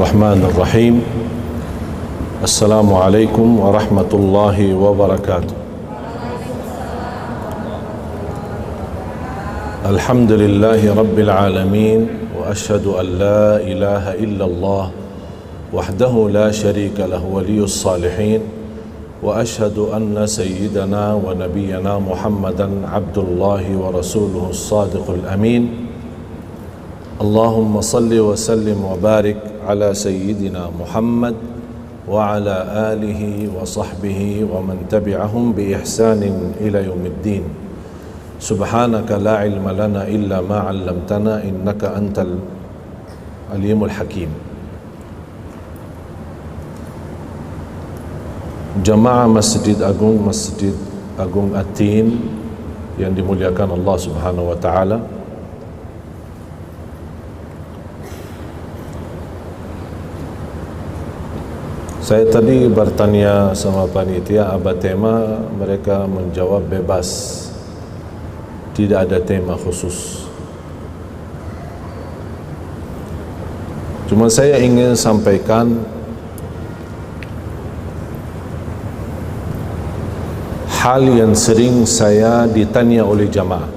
الرحمن الرحيم. السلام عليكم ورحمة الله وبركاته. الحمد لله رب العالمين، وأشهد أن لا إله إلا الله وحده لا شريك له ولي الصالحين، وأشهد أن سيدنا ونبينا محمدا عبد الله ورسوله الصادق الأمين. اللهم صل وسلم وبارك على سيدنا محمد وعلى آله وصحبه ومن تبعهم بإحسان إلى يوم الدين. سبحانك لا علم لنا إلا ما علمتنا إنك أنت العليم الحكيم. Jamaah Masjid Agung Atin yang dimuliakan Allah Subhanahu wa taala. Saya tadi bertanya sama panitia apa tema, mereka menjawab bebas, tidak ada tema khusus. Cuma saya ingin sampaikan hal yang sering saya ditanya oleh jamaah.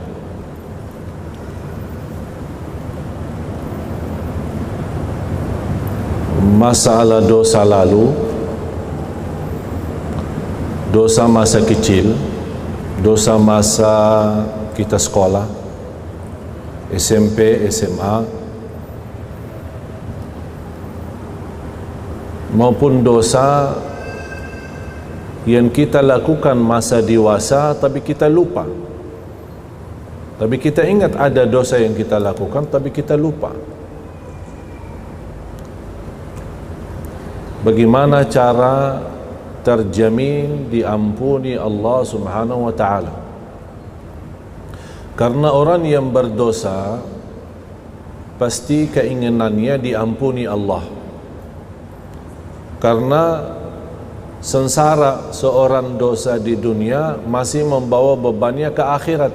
Masalah dosa lalu, dosa masa kecil, dosa masa kita sekolah, SMP, SMA, maupun dosa yang kita lakukan masa dewasa tapi kita lupa. Tapi kita ingat ada dosa yang kita lakukan tapi kita lupa. Bagaimana cara terjamin diampuni Allah Subhanahu wa taala? Karena orang yang berdosa pasti keinginannya diampuni Allah. Karena sengsara seorang dosa di dunia masih membawa bebannya ke akhirat.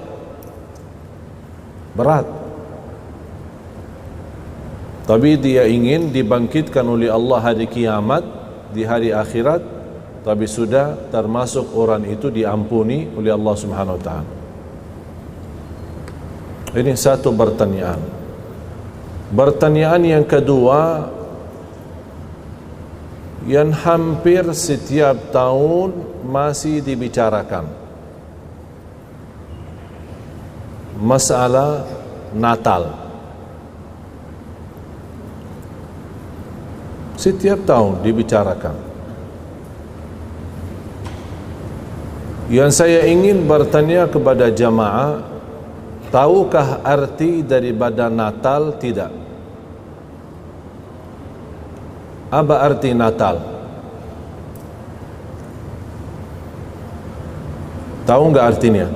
Berat. Tapi dia ingin dibangkitkan oleh Allah hari kiamat, di hari akhirat, tapi sudah termasuk orang itu diampuni oleh Allah Subhanahu wa taala. Ini satu pertanyaan. Pertanyaan yang kedua, yang hampir setiap tahun masih dibicarakan, masalah Natal. Setiap tahun dibicarakan. Yang saya ingin bertanya kepada jamaah, tahukah arti daripada Natal? Tidak. Apa arti Natal? Tahu enggak artinya?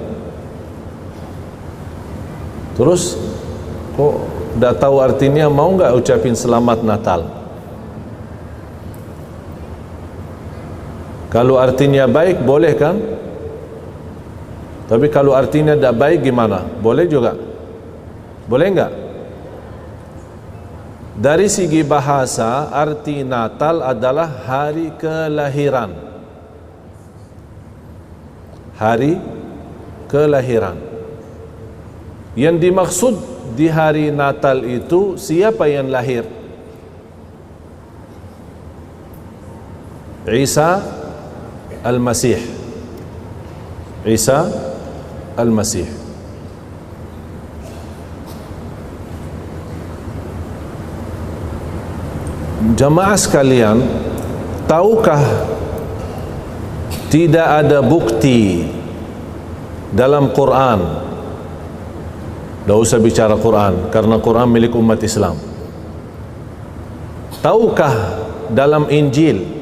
Terus kok dah tahu artinya, mau enggak ucapin selamat Natal? Kalau artinya baik boleh kan? Tapi kalau artinya tidak baik gimana? Boleh juga? Boleh enggak? Dari segi bahasa, arti Natal adalah hari kelahiran. Hari kelahiran. Yang dimaksud di hari Natal itu siapa yang lahir? Isa Al-Masih. Isa Al-Masih. Jamaah sekalian, tahukah tidak ada bukti dalam Quran? Tidak usah bicara Quran, karena Quran milik umat Islam. Tahukah dalam Injil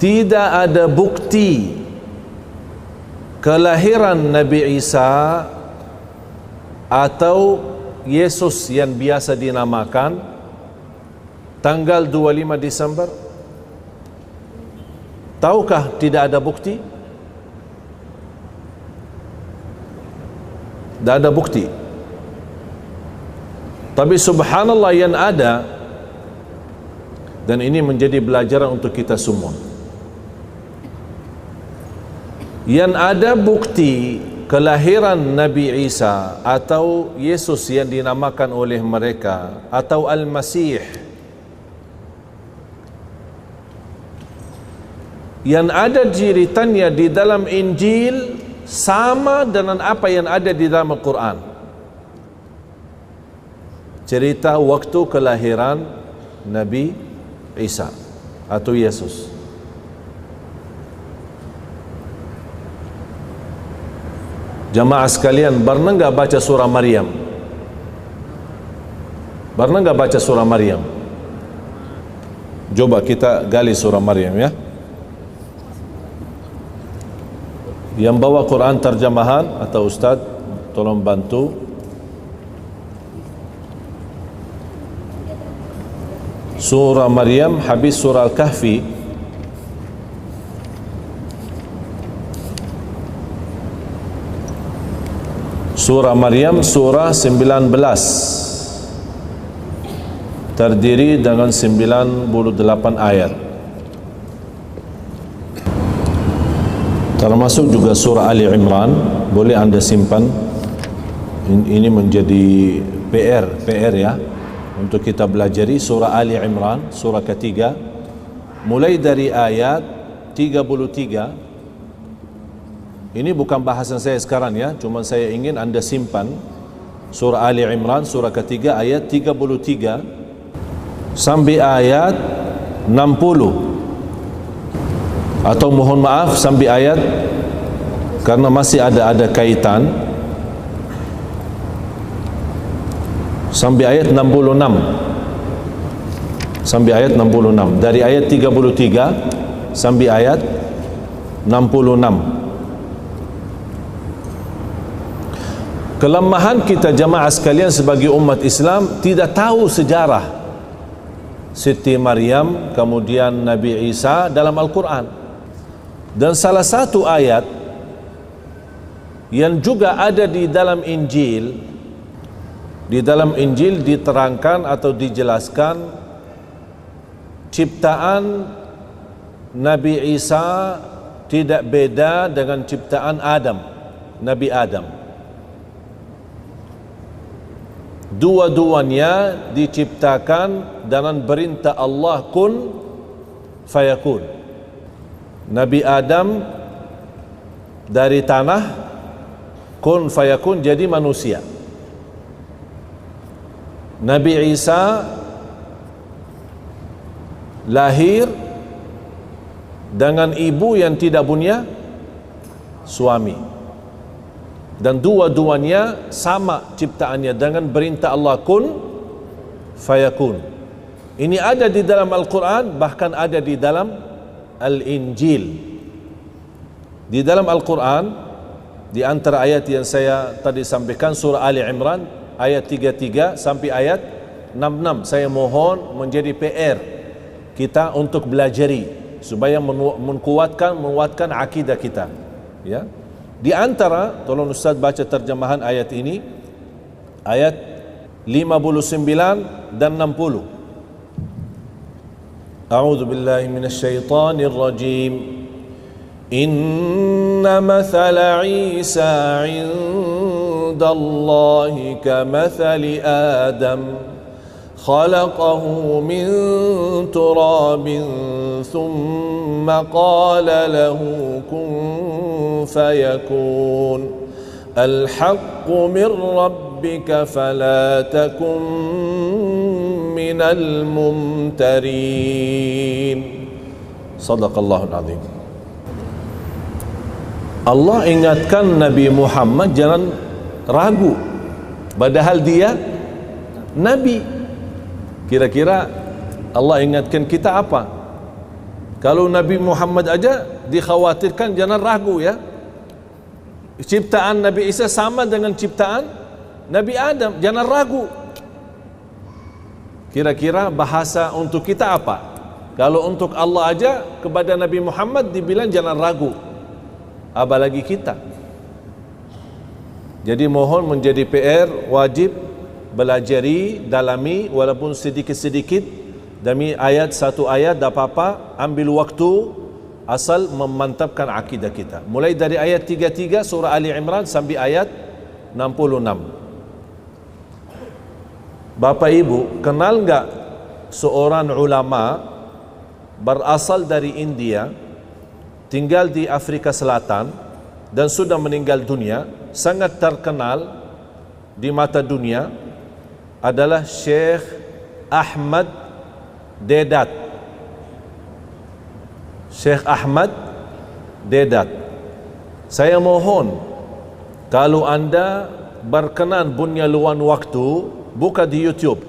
tidak ada bukti kelahiran Nabi Isa atau Yesus yang biasa dinamakan tanggal 25 Desember? Tahukah tidak ada bukti? Tidak ada bukti. Tapi subhanallah yang ada Dan ini menjadi pelajaran untuk kita semua. Yang ada bukti kelahiran Nabi Isa atau Yesus yang dinamakan oleh mereka atau Al-Masih, yang ada ceritanya di dalam Injil sama dengan apa yang ada di dalam Al-Quran. Cerita waktu kelahiran Nabi Isa atau Yesus. Jamaah sekalian, pernah enggak baca surah Maryam? Pernah enggak baca surah Maryam? Coba kita gali surah Maryam ya. Yang bawa Quran terjemahan atau Ustaz, tolong bantu. Surah Maryam habis surah Al-Kahfi. Surah Maryam surah 19, terdiri dengan 98 ayat. Termasuk juga surah Ali Imran, boleh anda simpan. Ini menjadi PR ya, untuk kita belajari surah Ali Imran, surah ketiga, mulai dari ayat 33. Ini bukan bahasan saya sekarang ya, cuma saya ingin anda simpan surah Ali Imran, surah ketiga, ayat 33 sampai ayat 60. Atau mohon maaf sampai ayat, karena masih ada kaitan, sampai ayat 66. Sampai ayat 66. Dari ayat 33 sampai ayat 66. Kelemahan kita jamaah sekalian sebagai umat Islam, tidak tahu sejarah Siti Maryam kemudian Nabi Isa dalam Al-Quran. Dan salah satu ayat yang juga ada di dalam Injil, diterangkan atau dijelaskan ciptaan Nabi Isa tidak beda dengan ciptaan Adam, Nabi Adam. Dua-duanya diciptakan dengan perintah Allah, kun fayakun. Nabi Adam dari tanah, kun fayakun, jadi manusia. Nabi Isa lahir dengan ibu yang tidak punya suami, dan dua-duanya sama ciptaannya dengan perintah Allah, kun fayakun. Ini ada di dalam Al-Quran, bahkan ada di dalam Al-Injil. Di dalam Al-Quran, di antara ayat yang saya tadi sampaikan, surah Ali Imran ayat 33 sampai ayat 66, saya mohon menjadi PR kita untuk belajari supaya menguatkan akidah kita ya. Di antara, tolong Ustaz baca terjemahan ayat ini, ayat 59 dan 60. A'udzu billahi minasy syaithanir rajim. Inna mathala Isa 'indallahi kamathali Adam khalaqahu min turabin thumma qala lahu kun fayakun. Al-haqqu min rabbika fala takum minal mumtarin. Sadaqallahul azim. Allah ingatkan Nabi Muhammad jangan ragu, padahal dia Nabi. Kira-kira Allah ingatkan kita apa? Kalau Nabi Muhammad aja dikhawatirkan jangan ragu ya. Ciptaan Nabi Isa sama dengan ciptaan Nabi Adam, jangan ragu. Kira-kira bahasa untuk kita apa? Kalau untuk Allah aja kepada Nabi Muhammad dibilang jangan ragu, apalagi kita. Jadi mohon menjadi PR, wajib belajari, dalami walaupun sedikit-sedikit Demi ayat, satu ayat tak apa-apa, ambil waktu asal memantapkan akidah kita. Mulai dari ayat 33 surah Ali Imran sampai ayat 66. Bapak Ibu, kenal enggak seorang ulama berasal dari India, tinggal di Afrika Selatan dan sudah meninggal dunia, sangat terkenal di mata dunia, adalah Syekh Ahmad Deedat. Syekh Ahmad Deedat. Saya mohon, kalau anda berkenan punya luang waktu, buka di YouTube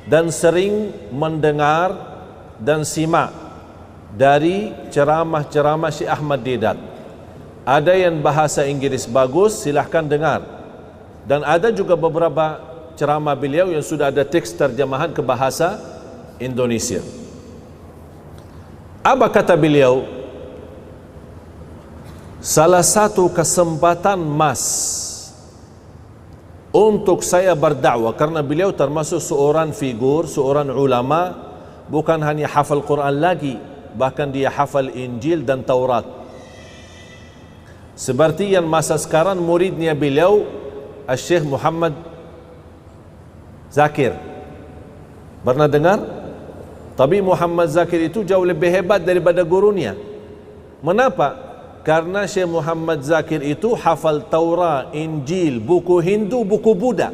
dan sering mendengar dan simak dari ceramah-ceramah Syekh Ahmad Deedat. Ada yang bahasa Inggris bagus, silahkan dengar. Dan ada juga beberapa ceramah beliau yang sudah ada teks terjemahan ke bahasa Indonesia. Apa kata beliau? Salah satu kesempatan emas untuk saya berdakwah, karena beliau termasuk seorang figur, seorang ulama, bukan hanya hafal Quran lagi, bahkan dia hafal Injil dan Taurat. Seperti yang masa sekarang muridnya beliau, Syekh Muhammad Zakir. Pernah dengar? Tapi Muhammad Zakir itu jauh lebih hebat daripada gurunya. Mengapa? Karena Syekh Muhammad Zakir itu hafal Taurat, Injil, buku Hindu, buku Buddha.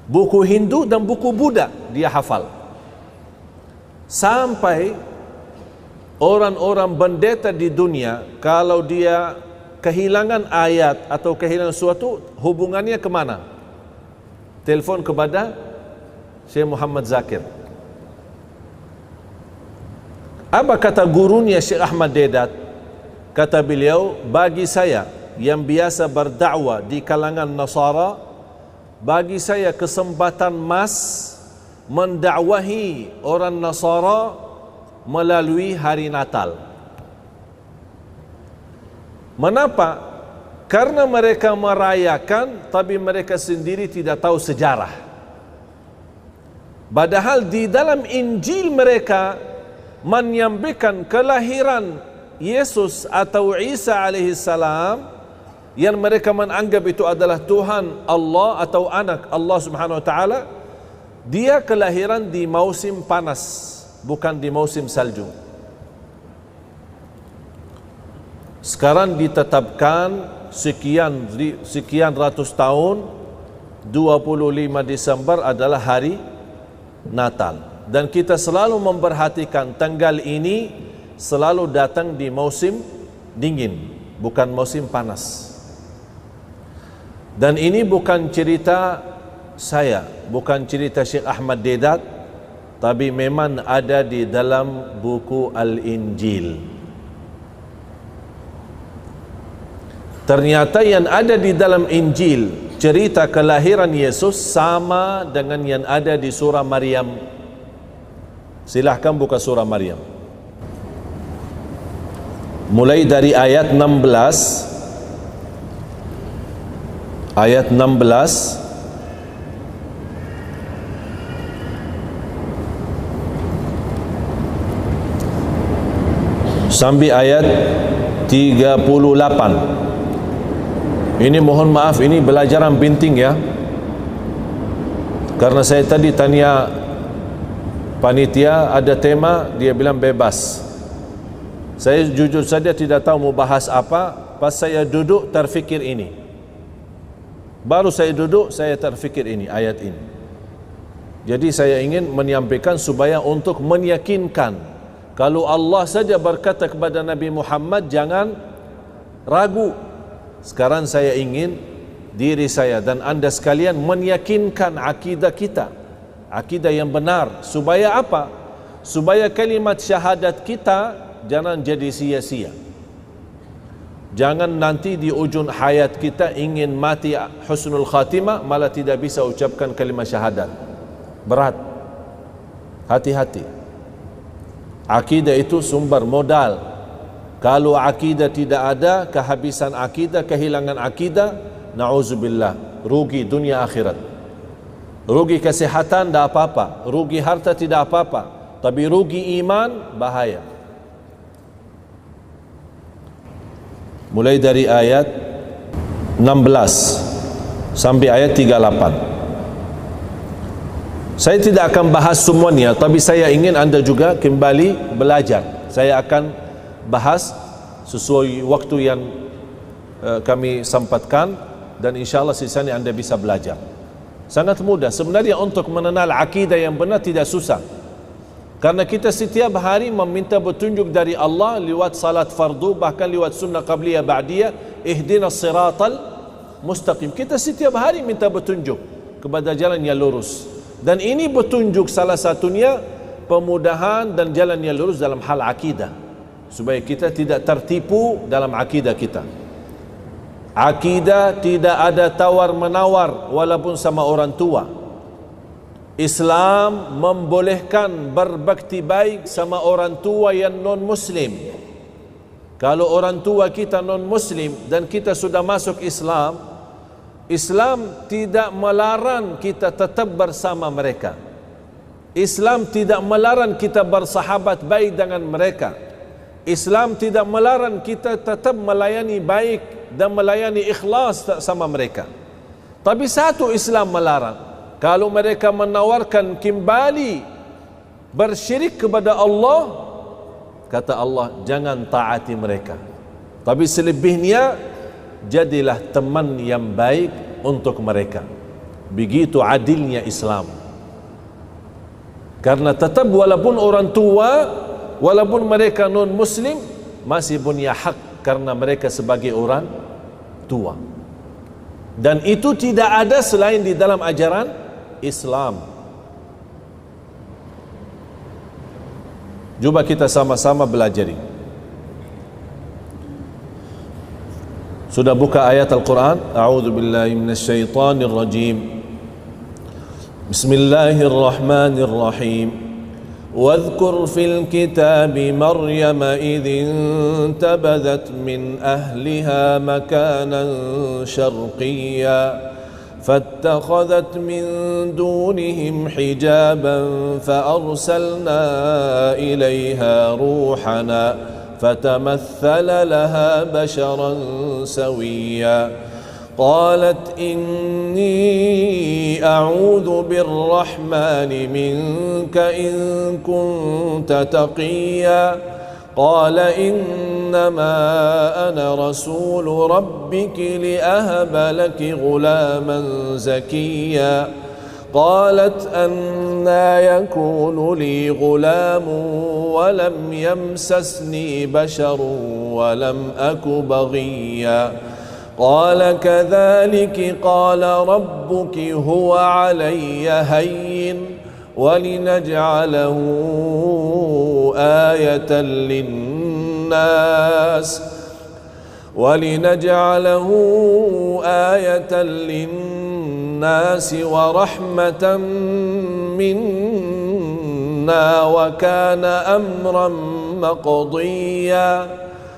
Buku Hindu dan buku Buddha dia hafal. Sampai orang-orang pendeta di dunia, kalau dia kehilangan ayat atau kehilangan sesuatu, hubungannya kemana? Telepon kepada Syekh Muhammad Zakir. Apa kata gurunya Syekh Ahmad Deedat? Kata beliau, bagi saya yang biasa berdakwah di kalangan Nasara, bagi saya kesempatan emas mendakwahi orang Nasara melalui hari Natal. Mengapa? Karena mereka merayakan, tapi mereka sendiri tidak tahu sejarah. Padahal di dalam Injil mereka menyampaikan kelahiran Yesus atau Isa alaihissalam, yang mereka menganggap itu adalah Tuhan Allah atau anak Allah subhanahu wa ta'ala. Dia kelahiran di musim panas, bukan di musim salju. Sekarang ditetapkan sekian ratus tahun, 25 Desember adalah hari Natal. Dan kita selalu memperhatikan tanggal ini selalu datang di musim dingin, bukan musim panas. Dan ini bukan cerita saya, bukan cerita Syekh Ahmad Deedat, tapi memang ada di dalam buku Al-Injil. Ternyata yang ada di dalam Injil, cerita kelahiran Yesus sama dengan yang ada di surah Maryam. Silahkan buka surah Maryam. Mulai dari ayat 16. Ayat 16 sampai ayat 38. Ini mohon maaf, ini belajaran penting ya. Karena saya tadi tanya panitia ada tema, dia bilang bebas. Saya jujur saja tidak tahu mau bahas apa. Pas saya duduk terfikir ini. Baru saya duduk saya terfikir ini, ayat ini. Jadi saya ingin menyampaikan supaya untuk meyakinkan, kalau Allah saja berkata kepada Nabi Muhammad jangan ragu. Sekarang saya ingin diri saya dan anda sekalian meyakinkan akidah kita, akidah yang benar. Supaya apa? Supaya kalimat syahadat kita jangan jadi sia-sia. Jangan nanti di ujung hayat kita ingin mati husnul khatimah malah tidak bisa ucapkan kalimat syahadat. Berat. Hati-hati. Akidah itu sumber modal. Kalau akidah tidak ada, kehabisan akidah, kehilangan akidah, na'udzubillah, rugi dunia akhirat. Rugi kesehatan tidak apa-apa, rugi harta tidak apa-apa, tapi rugi iman bahaya. Mulai dari ayat 16 sampai ayat 38. Saya tidak akan bahas semuanya, tapi saya ingin anda juga kembali belajar. Saya akan bahas sesuai waktu yang kami sempatkan, dan insyaAllah sisanya anda bisa belajar. Sangat mudah sebenarnya untuk mengenal akidah yang benar, tidak susah. Karena kita setiap hari meminta petunjuk dari Allah lewat salat fardu, bahkan lewat sunnah qabliyah ba'diyah, ihdinas siratal mustaqim. Kita setiap hari minta petunjuk kepada jalan yang lurus. Dan ini petunjuk salah satunya pemudahan dan jalan yang lurus dalam hal akidah, supaya kita tidak tertipu dalam akidah kita. Akidah tidak ada tawar-menawar walaupun sama orang tua. Islam membolehkan berbakti baik sama orang tua yang non-muslim. Kalau orang tua kita non-muslim dan kita sudah masuk Islam, Islam tidak melarang kita tetap bersama mereka. Islam tidak melarang kita bersahabat baik dengan mereka. Islam tidak melarang kita tetap melayani baik dan melayani ikhlas sama mereka. Tapi satu Islam melarang, kalau mereka menawarkan kembali bersyirik kepada Allah, kata Allah, jangan taati mereka. Tapi selebihnya jadilah teman yang baik untuk mereka. Begitu adilnya Islam. Karena tetap walaupun orang tua, walaupun mereka non-muslim, masih punya hak karena mereka sebagai orang tua. Dan itu tidak ada selain di dalam ajaran Islam. Jom kita sama-sama belajar. Sudah buka ayat Al-Quran? A'udzu billahi minasyaitonir rajim. Bismillahirrahmanirrahim. واذكر في الكتاب مريم إذ انتبذت من أهلها مكانا شرقيا فاتخذت من دونهم حجابا فأرسلنا إليها روحنا فتمثل لها بشرا سويا قالت إني أعوذ بالرحمن منك إن كنت تقيا قال إنما أنا رسول ربك لأهب لك غلاما زكيا قالت أنى يكون لي غلام ولم يمسسني بشر ولم أك بغيا قال كذلك قال ربك هو علي هين ولنجعله آية للناس ورحمة منا وكان أمرا مقضيا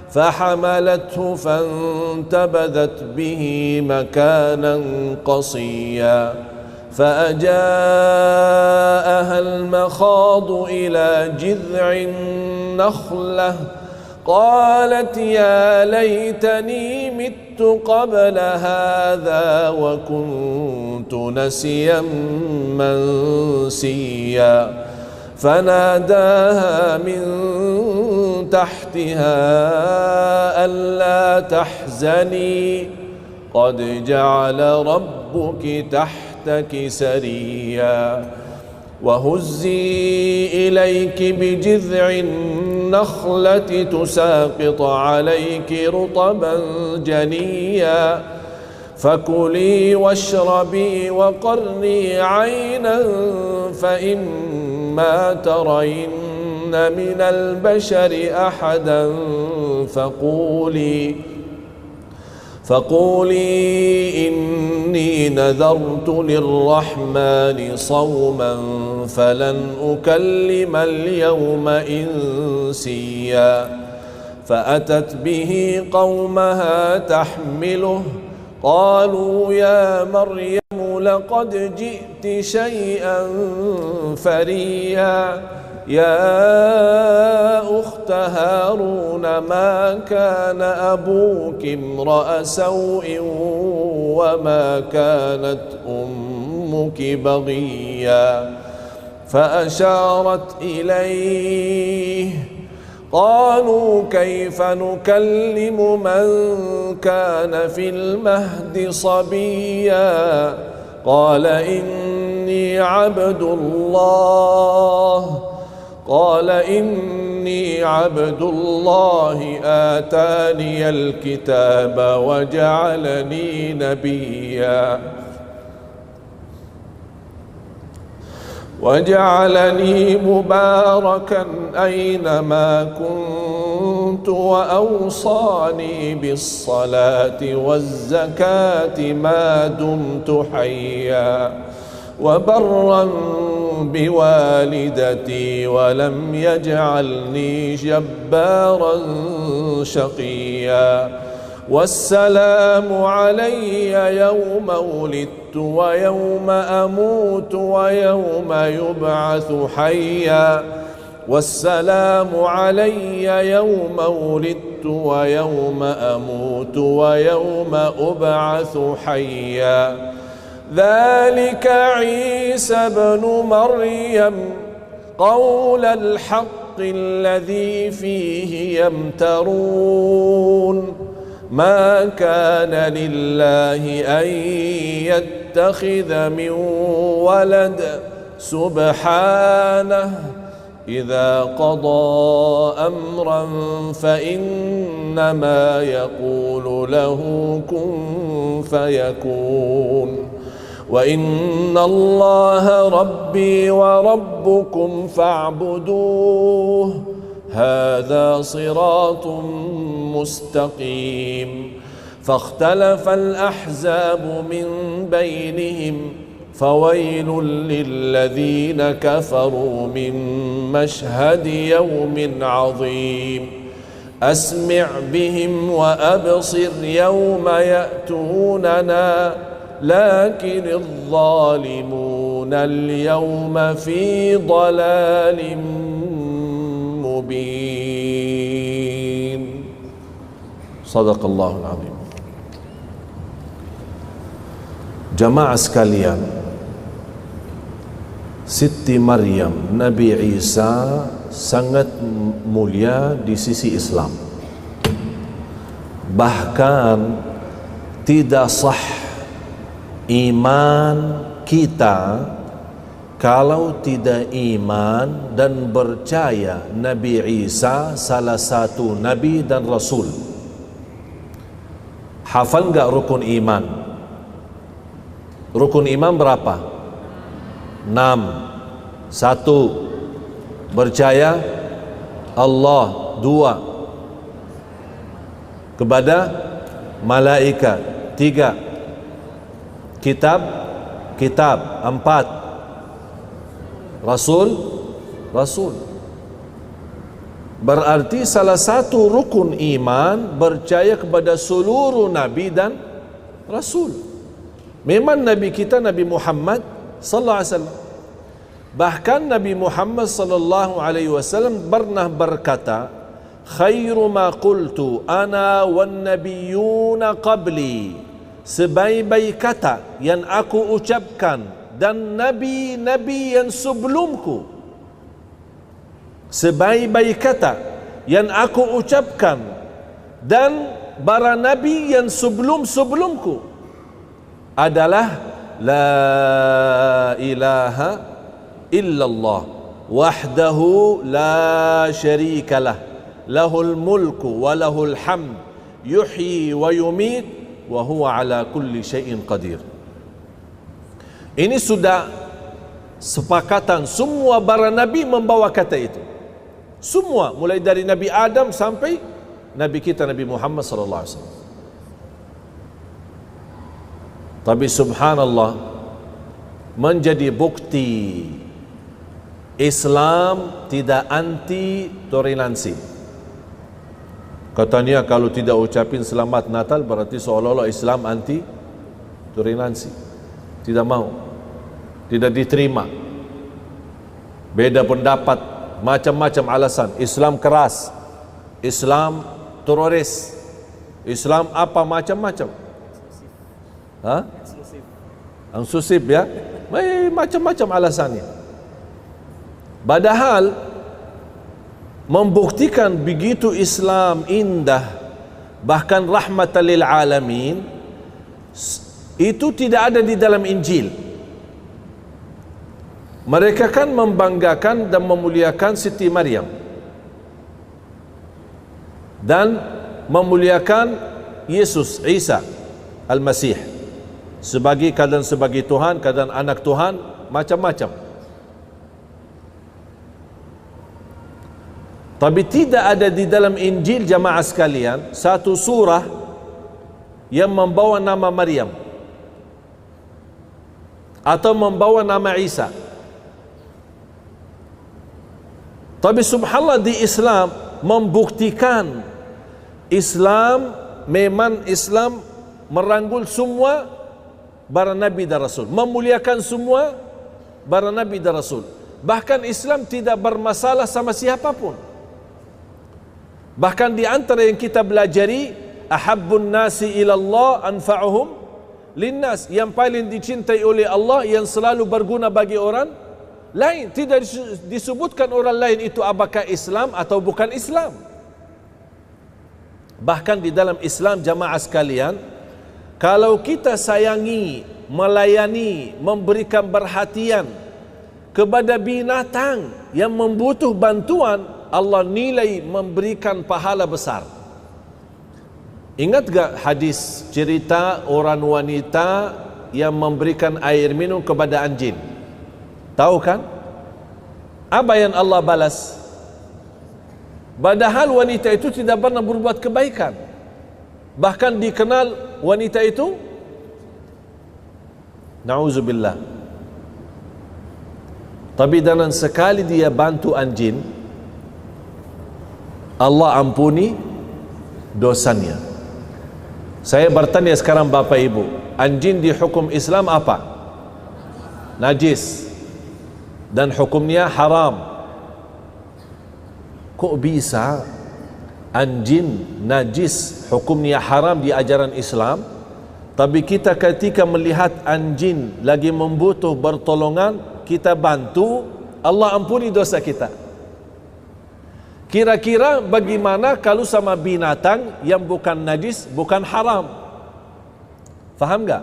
فحملته فانتبذت به مكانا قصيا فأجاءها المخاض إلى جذع النخلة قالت يا ليتني مت قبل هذا وكنت نسيا منسيا فناداها من تحتها ألا تحزني قد جعل ربك تحتك سريا وهزي إليك بجذع النخلة تساقط عليك رطبا جنيا فكلي واشربي وقري عينا فإما ترين من البشر أحدا فقولي إني نذرت للرحمن صوما فلن أكلم اليوم إنسيا فأتت به قومها تحمله قالوا يا مريم لقد جئت شيئا فريا يا أخت هارون ما كان أبوك امرأ سوء وما كانت أمك بغيا فأشارت إليه قالوا كيف نكلم من كان في المهد صبيا قال إني عبد الله آتاني الكتاب وجعلني نبيا وجعلني مباركا أينما كنت وأوصاني بالصلاة والزكاة ما دمت حيا وبرا بوالدتي ولم يجعلني جبارا شقيا والسلام علي يوم ولدت ويوم أموت ويوم يبعث حيا والسلام علي يوم ولدت ويوم أموت ويوم أبعث حيا ذلك عيسى بن مريم قول الحق الذي فيه يمترون ما كان لله أن يتخذ من ولد سبحانه إذا قضى أمرا فإنما يقول له كن فيكون وإن الله ربي وربكم فاعبدوه هذا صراط مستقيم فاختلف الأحزاب من بينهم فويل للذين كفروا من مشهد يوم عظيم أسمع بهم وأبصر يوم يأتوننا لكن الظالمون اليوم في ضلال مبين. صدق الله العظيم. Jamaah sekalian, Siti Maryam, Nabi Isa sangat mulia di sisi Islam. Bahkan tidak sah iman kita kalau tidak iman dan percaya Nabi Isa salah satu Nabi dan Rasul. Hafal enggak rukun iman? Rukun iman berapa? 6. 1. Percaya Allah. 2. Kepada malaikat. 3. Kitab. 4. Rasul. Berarti salah satu rukun iman percaya kepada seluruh Nabi dan Rasul. Memang Nabi kita Nabi Muhammad sallallahu alaihi wasallam. Bahkan Nabi Muhammad sallallahu alaihi wasallam pernah berkata, "Khairu ma qultu ana wan nabiyyuna qabli." Sebaik-baik kata yang aku ucapkan dan nabi-nabi yang sebelumku. Sebaik-baik kata yang aku ucapkan dan para nabi yang sebelum-sebelumku adalah la ilaha illallah wahdahu la syarikalah lahul mulku wa lahul hamd yuhyi wa yumit wa huwa ala kulli syai'in qadir. Ini sudah sepakatan semua para nabi membawa kata itu. Semua mulai dari Nabi Adam sampai Nabi kita Nabi Muhammad sallallahu alaihi wasallam. Tapi subhanallah, menjadi bukti Islam tidak anti toleransi. Katanya kalau tidak ucapin selamat Natal berarti seolah-olah Islam anti toleransi. Tidak mau, tidak diterima, beda pendapat, macam-macam alasan. Islam keras, Islam teroris, Islam apa macam-macam. Eksklusif ya, macam-macam alasannya. Padahal membuktikan begitu Islam indah, bahkan rahmatan lil alamin, itu tidak ada di dalam Injil. Mereka kan membanggakan dan memuliakan Siti Maryam dan memuliakan Yesus, Isa Al-Masih sebagai kadang sebagai Tuhan, kadang anak Tuhan, macam-macam. Tapi tidak ada di dalam Injil, jamaah sekalian, satu surah yang membawa nama Maryam atau membawa nama Isa. Tapi subhanallah, di Islam membuktikan Islam memang Islam merangkul semua para nabi dan rasul, memuliakan semua para nabi dan rasul. Bahkan Islam tidak bermasalah sama siapapun. Bahkan di antara yang kita belajari, ahabbun nasi ilallah anfa'uhum linnas, yang paling dicintai oleh Allah, yang selalu berguna bagi orang lain. Tidak disebutkan orang lain itu apakah Islam atau bukan Islam. Bahkan di dalam Islam, jamaah sekalian, kalau kita sayangi, melayani, memberikan perhatian kepada binatang yang membutuh bantuan, Allah nilai memberikan pahala besar. Ingat gak hadis cerita orang wanita yang memberikan air minum kepada anjing? Tahu kan? Apa yang Allah balas? Padahal wanita itu tidak pernah berbuat kebaikan. Bahkan dikenal wanita itu, na'udzubillah. Tapi dalam sekali dia bantu anjing, Allah ampuni dosanya. Saya bertanya sekarang Bapak Ibu, anjing di hukum Islam apa? Najis, dan hukumnya haram. Kok bisa anjing najis hukumnya haram di ajaran Islam, tapi kita ketika melihat anjing lagi membutuh pertolongan, kita bantu, Allah ampuni dosa kita? Kira-kira bagaimana kalau sama binatang yang bukan najis, bukan haram? Faham gak?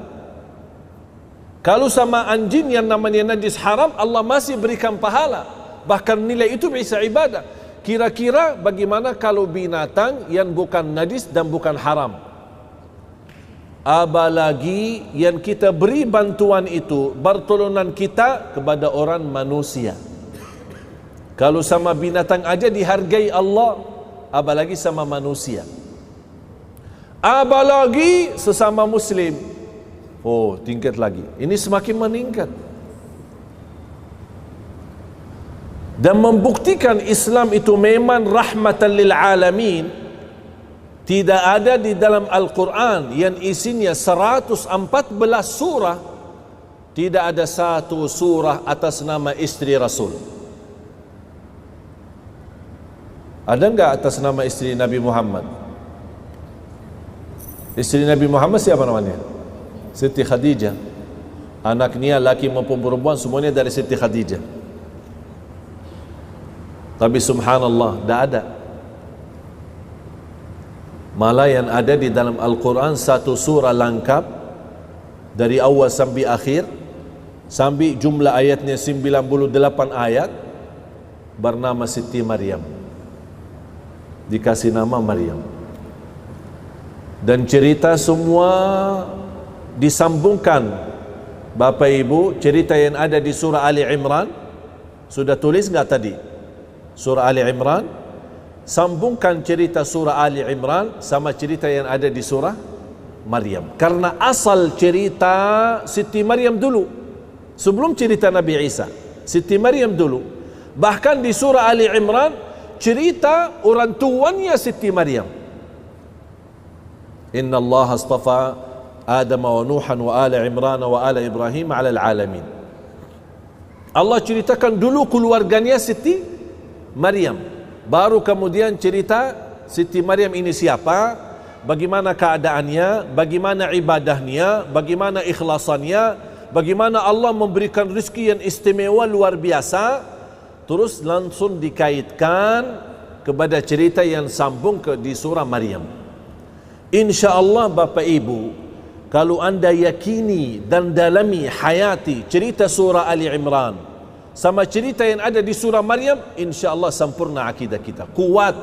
Kalau sama anjing yang namanya najis, haram, Allah masih berikan pahala, bahkan nilai itu bisa ibadah. Kira-kira bagaimana kalau binatang yang bukan najis dan bukan haram? Apalagi yang kita beri bantuan itu, pertolongan kita kepada orang manusia. Kalau sama binatang aja dihargai Allah, apalagi sama manusia, apalagi sesama muslim. Oh, tingkat lagi. Ini semakin meningkat. Dan membuktikan Islam itu memang rahmatan lil alamin. Tidak ada di dalam Al-Quran yang isinya 114 surah, tidak ada satu surah atas nama istri Rasul. Ada enggak atas nama istri Nabi Muhammad? Istri Nabi Muhammad siapa namanya? Siti Khadijah. Anaknya laki maupun perempuan semuanya dari Siti Khadijah. Tapi subhanallah, tidak ada. Malah yang ada di dalam Al-Quran satu surah lengkap dari awal sampai akhir, sampai jumlah ayatnya 98 ayat, bernama Siti Maryam. Dikasih nama Maryam. Dan cerita semua disambungkan. Bapak Ibu, cerita yang ada di surah Ali Imran, sudah tulis enggak tadi? Surah Ali Imran, sambungkan cerita surah Ali Imran sama cerita yang ada di surah Maryam. Karena asal cerita Siti Maryam dulu, sebelum cerita Nabi Isa. Siti Maryam dulu. Bahkan di surah Ali Imran cerita orang tuanya Siti Maryam. Inna Allah astafa Adam wa Nuhan wa ala Imran wa ala Ibrahim ala alamin. Allah ceritakan dulu keluarganya Siti Maryam, baru kemudian cerita Siti Maryam ini siapa, bagaimana keadaannya, bagaimana ibadahnya, bagaimana ikhlasannya, bagaimana Allah memberikan rezeki yang istimewa luar biasa. Terus langsung dikaitkan kepada cerita yang sambung di surah Maryam. InsyaAllah Bapak Ibu, kalau anda yakini dan dalami hayati cerita surah Ali Imran sama cerita yang ada di surah Maryam, insyaAllah sempurna akidah kita, kuat,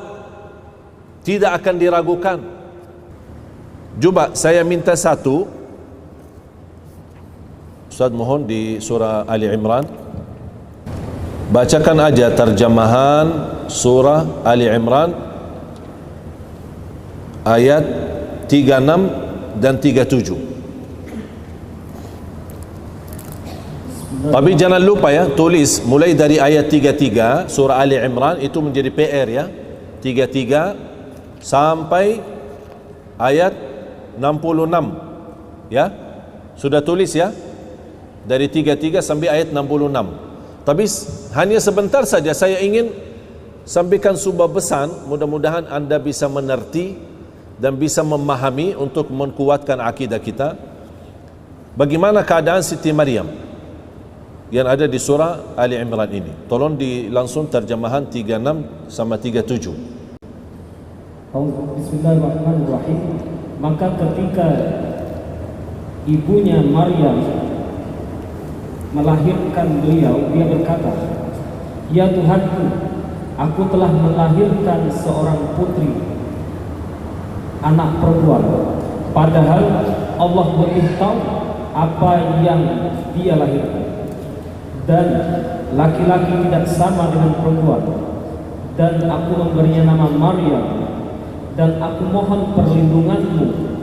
tidak akan diragukan. Coba saya minta satu, Ustaz mohon di surah Ali Imran, bacakan aja terjemahan surah Ali Imran ayat 36 dan 37. Tapi jangan lupa ya, tulis mulai dari ayat 33 surah Ali Imran, itu menjadi PR ya, 33 sampai ayat 66 ya. Sudah tulis ya, dari 33 sampai ayat 66. Tapi hanya sebentar saja saya ingin sampaikan sebuah pesan, mudah-mudahan anda bisa mengerti dan bisa memahami untuk menguatkan akidah kita. Bagaimana keadaan Siti Maryam yang ada di surah Ali Imran ini? Tolong langsung terjemahan 36 sama 37. Bismillahirrahmanirrahim. Maka ketika ibunya Maryam melahirkan beliau, dia berkata, "Ya Tuhanku, aku telah melahirkan seorang putri, anak perempuan, padahal Allah lebih tahu apa yang dia lahirkan, dan laki-laki tidak sama dengan perempuan, dan aku memberinya nama Maryam, dan aku mohon perlindunganmu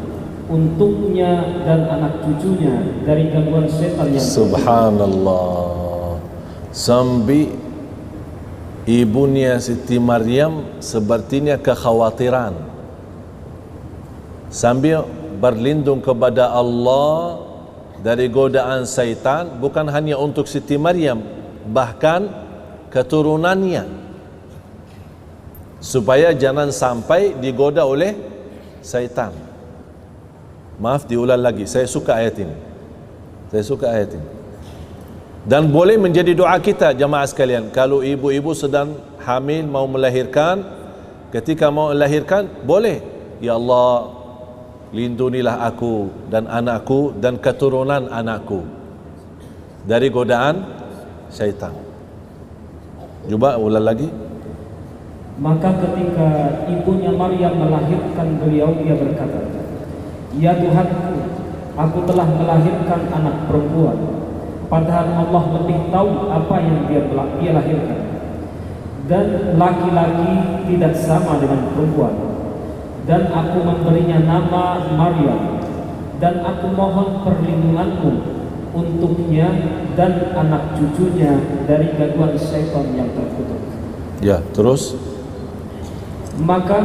untuknya dan anak cucunya dari gangguan setan yang..." Subhanallah. Sambil ibunya Siti Maryam sepertinya kekhawatiran, sambil berlindung kepada Allah dari godaan syaitan, bukan hanya untuk Siti Maryam, bahkan keturunannya, supaya jangan sampai digoda oleh syaitan. Maaf, diulang lagi, saya suka ayat ini, saya suka ayat ini. Dan boleh menjadi doa kita jamaah sekalian, kalau ibu-ibu sedang hamil mau melahirkan, ketika mau melahirkan, boleh, ya Allah lindungilah aku dan anakku dan keturunan anakku dari godaan syaitan. Coba ulang lagi. Maka ketika ibunya Maryam melahirkan beliau, dia berkata, "Ya Tuhanku, aku telah melahirkan anak perempuan, padahal Allah lebih tahu apa yang dia lahirkan, dan laki-laki tidak sama dengan perempuan, dan aku memberinya nama Maryam, dan aku mohon perlindunganmu untuknya dan anak cucunya dari gangguan syaitan yang terkutuk." Ya, terus. Maka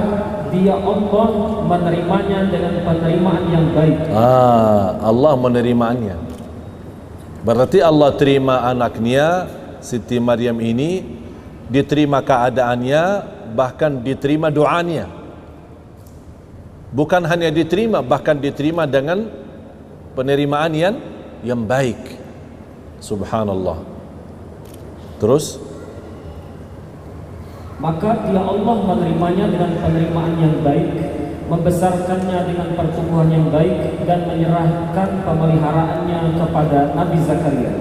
dia Allah menerimanya dengan penerimaan yang baik. Allah menerimanya. Berarti Allah terima anaknya Siti Maryam ini, diterima keadaannya, bahkan diterima doanya. Bukan hanya diterima, bahkan diterima dengan penerimaan yang baik. Subhanallah. Terus, maka dia Allah menerimanya dengan penerimaan yang baik, membesarkannya dengan pertumbuhan yang baik, dan menyerahkan pemeliharaannya kepada Nabi Zakaria.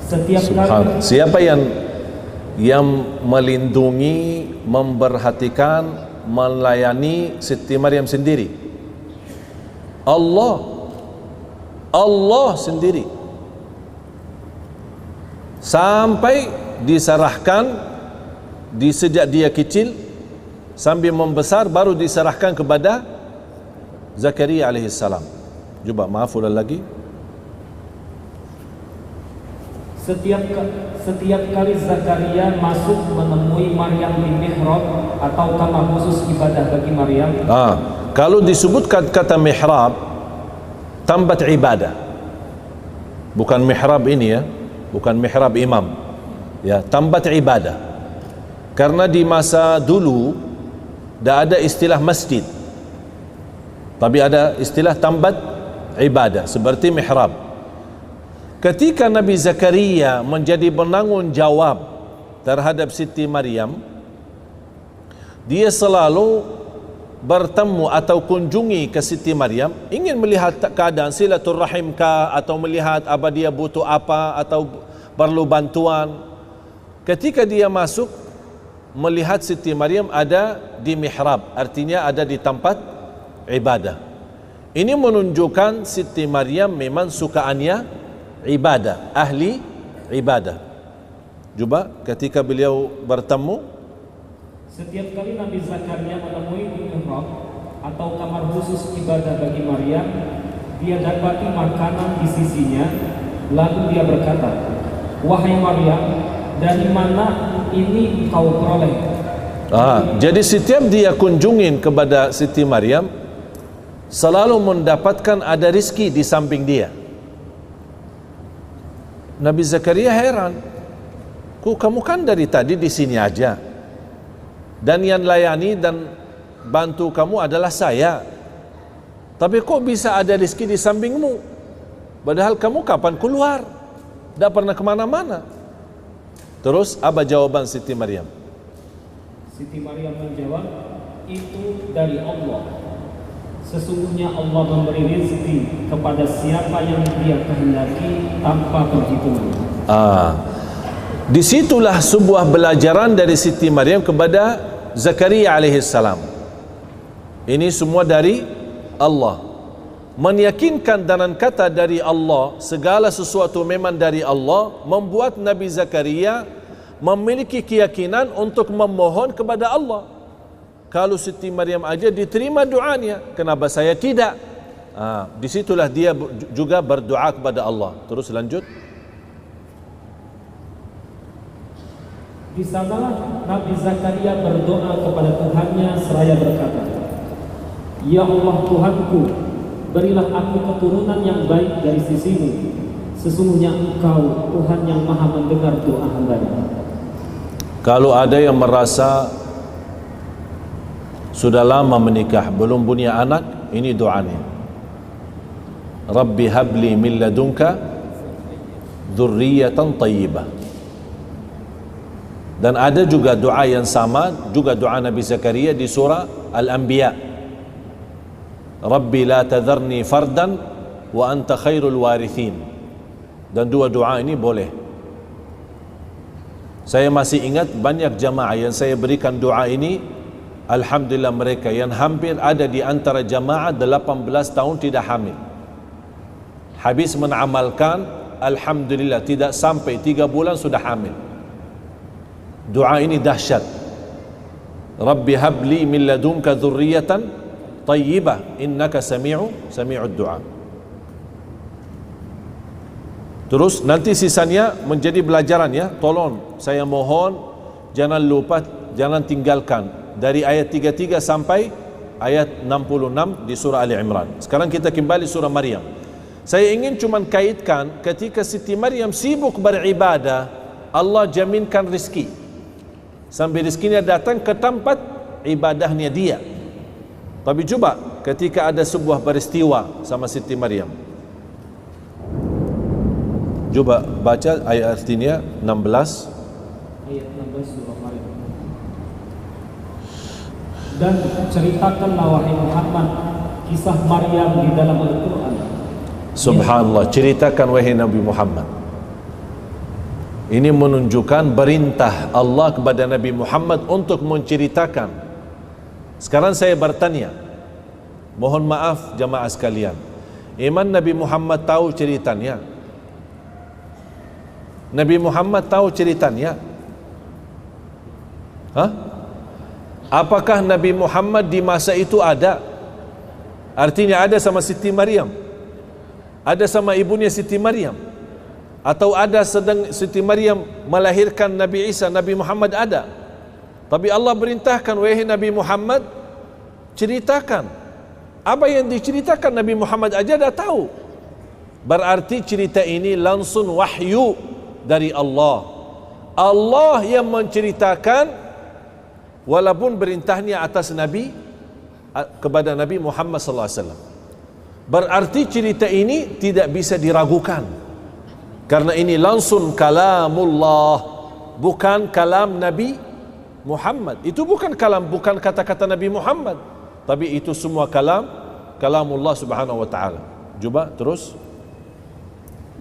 Setiap kali, siapa yang melindungi, memperhatikan, melayani Siti Maryam sendiri? Allah sendiri, sampai diserahkan sejak dia kecil sambil membesar, baru diserahkan kepada Zakaria alaihissalam. Coba maaf ulang lagi. Setiap kali Zakaria masuk menemui Maryam di mihrab atau kamar khusus ibadah bagi Maryam. Kalau disebutkan kata mihrab, tambat ibadah. Bukan mihrab ini ya, bukan mihrab imam. Ya, tambat ibadah. Karena di masa dulu tidak ada istilah masjid, tapi ada istilah tambat ibadah seperti mihrab. Ketika Nabi Zakaria menjadi penanggung jawab terhadap Siti Maryam, dia selalu bertemu atau kunjungi ke Siti Maryam, ingin melihat keadaan silaturrahim kah, atau melihat apa dia butuh apa atau perlu bantuan. Ketika dia masuk, melihat Siti Maryam ada di mihrab, artinya ada di tempat ibadah. Ini menunjukkan Siti Maryam memang sukaannya ibadah, ahli ibadah. Coba ketika beliau bertemu, setiap kali Nabi Zakaria menemui di mihrab atau kamar khusus ibadah bagi Maryam, dia dapati makanan di sisinya, lalu dia berkata, "Wahai Maryam, dari mana ini kau peroleh?" Jadi setiap dia kunjungin kepada Siti Maryam, selalu mendapatkan ada rizki di samping dia. Nabi Zakaria heran, kamu kan dari tadi di sini aja, dan yang layani dan bantu kamu adalah saya, tapi kok bisa ada rizki di sampingmu? Padahal kamu kapan keluar? Tidak pernah kemana-mana. Terus apa jawaban Siti Maryam? Siti Maryam menjawab, itu dari Allah. Sesungguhnya Allah memberi rezeki kepada siapa yang Dia kehendaki tanpa perhitungan. Disitulah sebuah pelajaran dari Siti Maryam kepada Zakaria alaihissalam. Ini semua dari Allah. Meyakinkan dengan kata dari Allah, segala sesuatu memang dari Allah, membuat Nabi Zakaria memiliki keyakinan untuk memohon kepada Allah. Kalau Siti Maryam aja diterima doanya, kenapa saya tidak? Disitulah dia juga berdoa kepada Allah. Terus lanjut. Di sanalah Nabi Zakaria berdoa kepada Tuhannya seraya berkata, "Ya Allah Tuhanku, berilah aku keturunan yang baik dari sisimu. Sesungguhnya Engkau Tuhan yang maha mendengar doa hamba-Nya." Kalau ada yang merasa sudah lama menikah belum punya anak, ini doanya, Rabbi habli min ladunka dzurriyyatan thayyibah. Dan ada juga doa yang sama, juga doa Nabi Zakaria di surah Al-Anbiya, Rabbi la tadharni fardan wa anta khairul warithin. Dan dua doa ini boleh. Saya masih ingat banyak jamaah yang saya berikan doa ini, alhamdulillah mereka yang hampir ada di antara jamaah 18 tahun tidak hamil. Habis menamalkan, alhamdulillah tidak sampai 3 bulan sudah hamil. Doa ini dahsyat. Rabbi habli min ladunka dzurriyyatan thayyibah innaka sami'ud du'a. Terus nanti sisanya menjadi pelajaran ya. Tolong saya mohon jangan lupa, jangan tinggalkan dari ayat 33 sampai ayat 66 di surah Ali Imran. Sekarang kita kembali surah Maryam. Saya ingin cuma kaitkan ketika Siti Maryam sibuk beribadah, Allah jaminkan rizki. Sampai rizkinya datang ke tempat ibadahnya dia. Tapi coba ketika ada sebuah peristiwa sama Siti Maryam, coba baca ayat artinya 16. Ayat 16 surah Maryam. Dan ceritakanlah wahai Muhammad kisah Maryam di dalam Al-Quran. Subhanallah, ceritakan wahai Nabi Muhammad. Ini menunjukkan perintah Allah kepada Nabi Muhammad untuk menceritakan. Sekarang saya bertanya, mohon maaf jamaah sekalian, iman Nabi Muhammad tahu ceritanya? Nabi Muhammad tahu ceritanya? Apakah Nabi Muhammad di masa itu ada? Artinya ada sama Siti Maryam, ada sama ibunya Siti Maryam, atau ada sedang Siti Maryam melahirkan Nabi Isa, Nabi Muhammad ada. Tapi Allah perintahkan, wahai Nabi Muhammad, ceritakan Apa yang diceritakan Nabi Muhammad aja dah tahu. Berarti cerita ini langsung wahyu dari Allah. Allah yang menceritakan, walaupun perintahnya atas Nabi, kepada Nabi Muhammad sallallahu alaihi wasallam. Berarti cerita ini tidak bisa diragukan, karena ini langsung kalamullah, bukan kalam Nabi Muhammad. Itu bukan kalam, bukan kata-kata Nabi Muhammad, tapi itu semua kalamullah subhanahu wa ta'ala. Coba terus.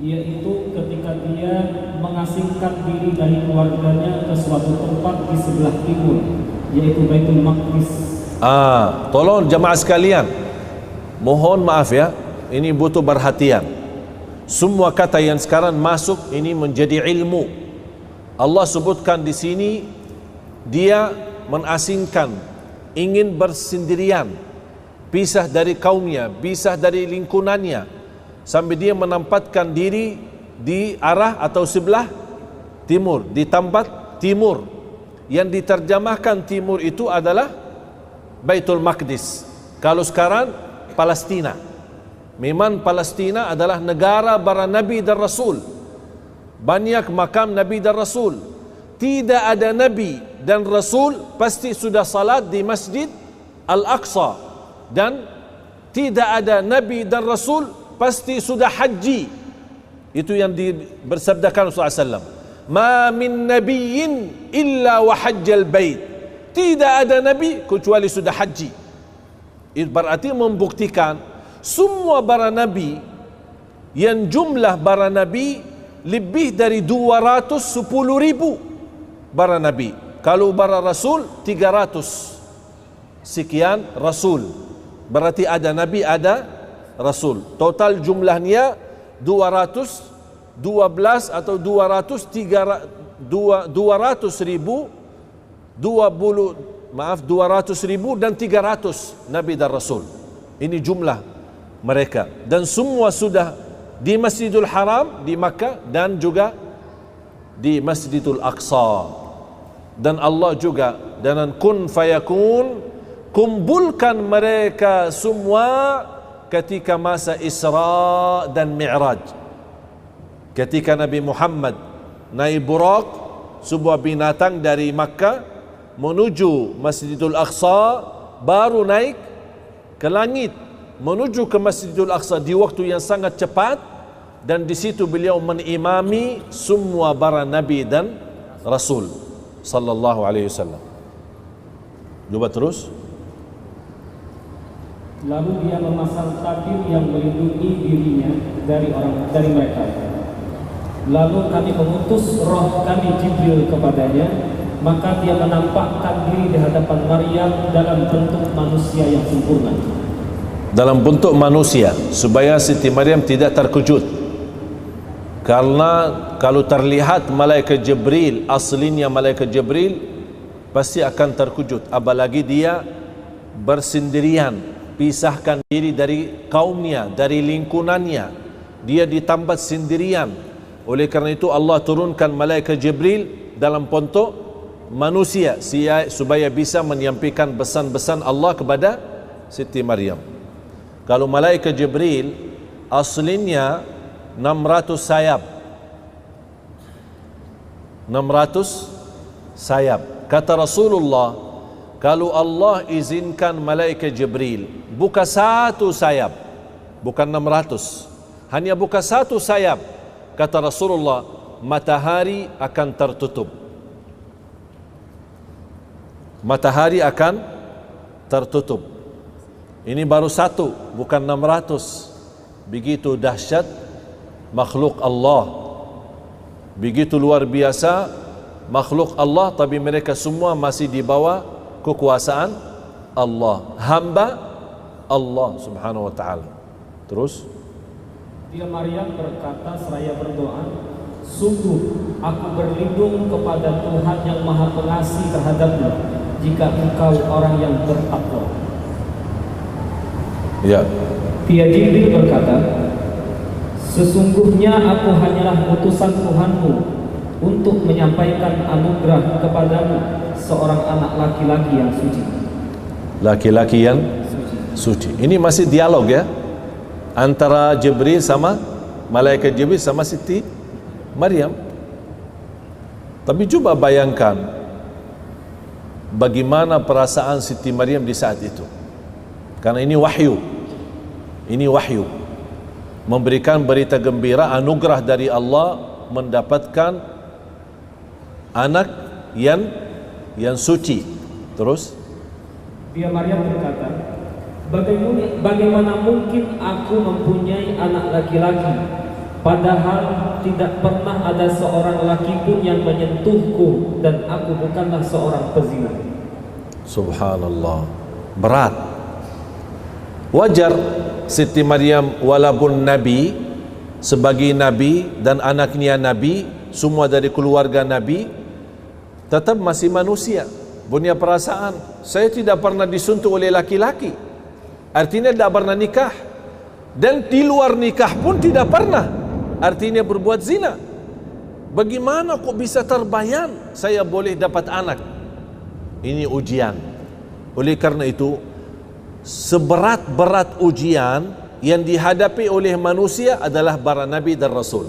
Yaitu ketika dia mengasingkan diri dari keluarganya ke suatu tempat di sebelah timur, yaitu Baitul Maqdis. Tolong jemaah sekalian, mohon maaf ya, ini butuh perhatian. Semua kata yang sekarang masuk ini menjadi ilmu. Allah sebutkan di sini dia mengasingkan, ingin bersendirian, pisah dari kaumnya, pisah dari lingkungannya, sampai dia menempatkan diri di arah atau sebelah timur, di tempat timur. Yang diterjemahkan timur itu adalah Baitul Maqdis. Kalau sekarang Palestina. Memang Palestina adalah negara para nabi dan rasul. Banyak makam nabi dan rasul. Tidak ada nabi dan rasul pasti sudah salat di Masjid Al-Aqsa, dan tidak ada nabi dan rasul pasti sudah haji. Itu yang bersabdakan Rasulullah SAW, ma min nabiyyin illa wa hajjal bait. Tidak ada nabi kecuali sudah haji. Itu berarti membuktikan semua para nabi, yang jumlah para nabi lebih dari 210.000 para nabi. Kalau para rasul 300 sekian rasul. Berarti ada nabi, ada rasul. Total jumlahnya 212 atau 200.000 dan 300 nabi dan rasul. Ini jumlah mereka, dan semua sudah di Masjidul Haram di Makkah dan juga di Masjidul Aqsa. Dan Allah juga dengan kun fayakun, kumpulkan mereka semua ketika masa Isra dan Mi'raj. Ketika Nabi Muhammad naik Buraq, sebuah binatang dari Makkah menuju Masjidul Aqsa, baru naik ke langit menuju ke Masjidul Aqsa di waktu yang sangat cepat, dan di situ beliau menimami semua para nabi dan rasul sallallahu alaihi wasallam. Coba terus. Lalu dia memasang tabir yang melindungi dirinya dari mereka. Lalu kami mengutus roh kami Jibril kepadanya, maka dia menampakkan diri di hadapan Maryam dalam bentuk manusia yang sempurna. Dalam bentuk manusia, supaya Siti Maryam tidak terkejut. Karena kalau terlihat malaikat Jibril, aslinya malaikat Jibril, pasti akan terkejut. Apalagi dia bersendirian, pisahkan diri dari kaumnya, dari lingkungannya. Dia di tempat sendirian. Oleh karena itu Allah turunkan malaikat Jibril dalam bentuk manusia supaya bisa menyampaikan pesan-pesan Allah kepada Siti Maryam. Kalau malaikat Jibril aslinya 600 sayap. 600 sayap. Kata Rasulullah, kalau Allah izinkan malaikat Jibril buka satu sayap, bukan 600, hanya buka satu sayap, kata Rasulullah, matahari akan tertutup. Matahari akan tertutup. Ini baru satu, bukan 600. Begitu dahsyat makhluk Allah, begitu luar biasa makhluk Allah, tapi mereka semua masih di bawah kekuasaan Allah, hamba Allah subhanahu wa ta'ala. Terus dia Maryam berkata seraya berdoa, sungguh aku berlindung kepada Tuhan yang maha pengasih terhadapmu, jika engkau orang yang bertakwa. Ya. Dia Jibril berkata, sesungguhnya aku hanyalah utusan Tuhanmu untuk menyampaikan anugerah kepadamu seorang anak laki-laki yang suci. Laki-laki yang suci. suci. Ini masih dialog ya, antara Jibril sama malaikat Jibril sama Siti Maryam. Tapi coba bayangkan bagaimana perasaan Siti Maryam di saat itu. Karena ini wahyu. Ini wahyu. Memberikan berita gembira, anugerah dari Allah mendapatkan anak yang suci. Terus dia Maryam berkata, bagaimana mungkin aku mempunyai anak laki-laki, padahal tidak pernah ada seorang laki pun yang menyentuhku dan aku bukanlah seorang pezina. Subhanallah, berat. Wajar Siti Maryam walaupun Nabi, sebagai Nabi dan anaknya Nabi, semua dari keluarga Nabi, tetap masih manusia, punya perasaan. Saya tidak pernah disentuh oleh laki-laki, artinya tidak pernah nikah, dan di luar nikah pun tidak pernah, artinya berbuat zina. Bagaimana kok bisa terbayang saya boleh dapat anak? Ini ujian. Oleh karena itu, seberat-berat ujian yang dihadapi oleh manusia adalah para nabi dan rasul.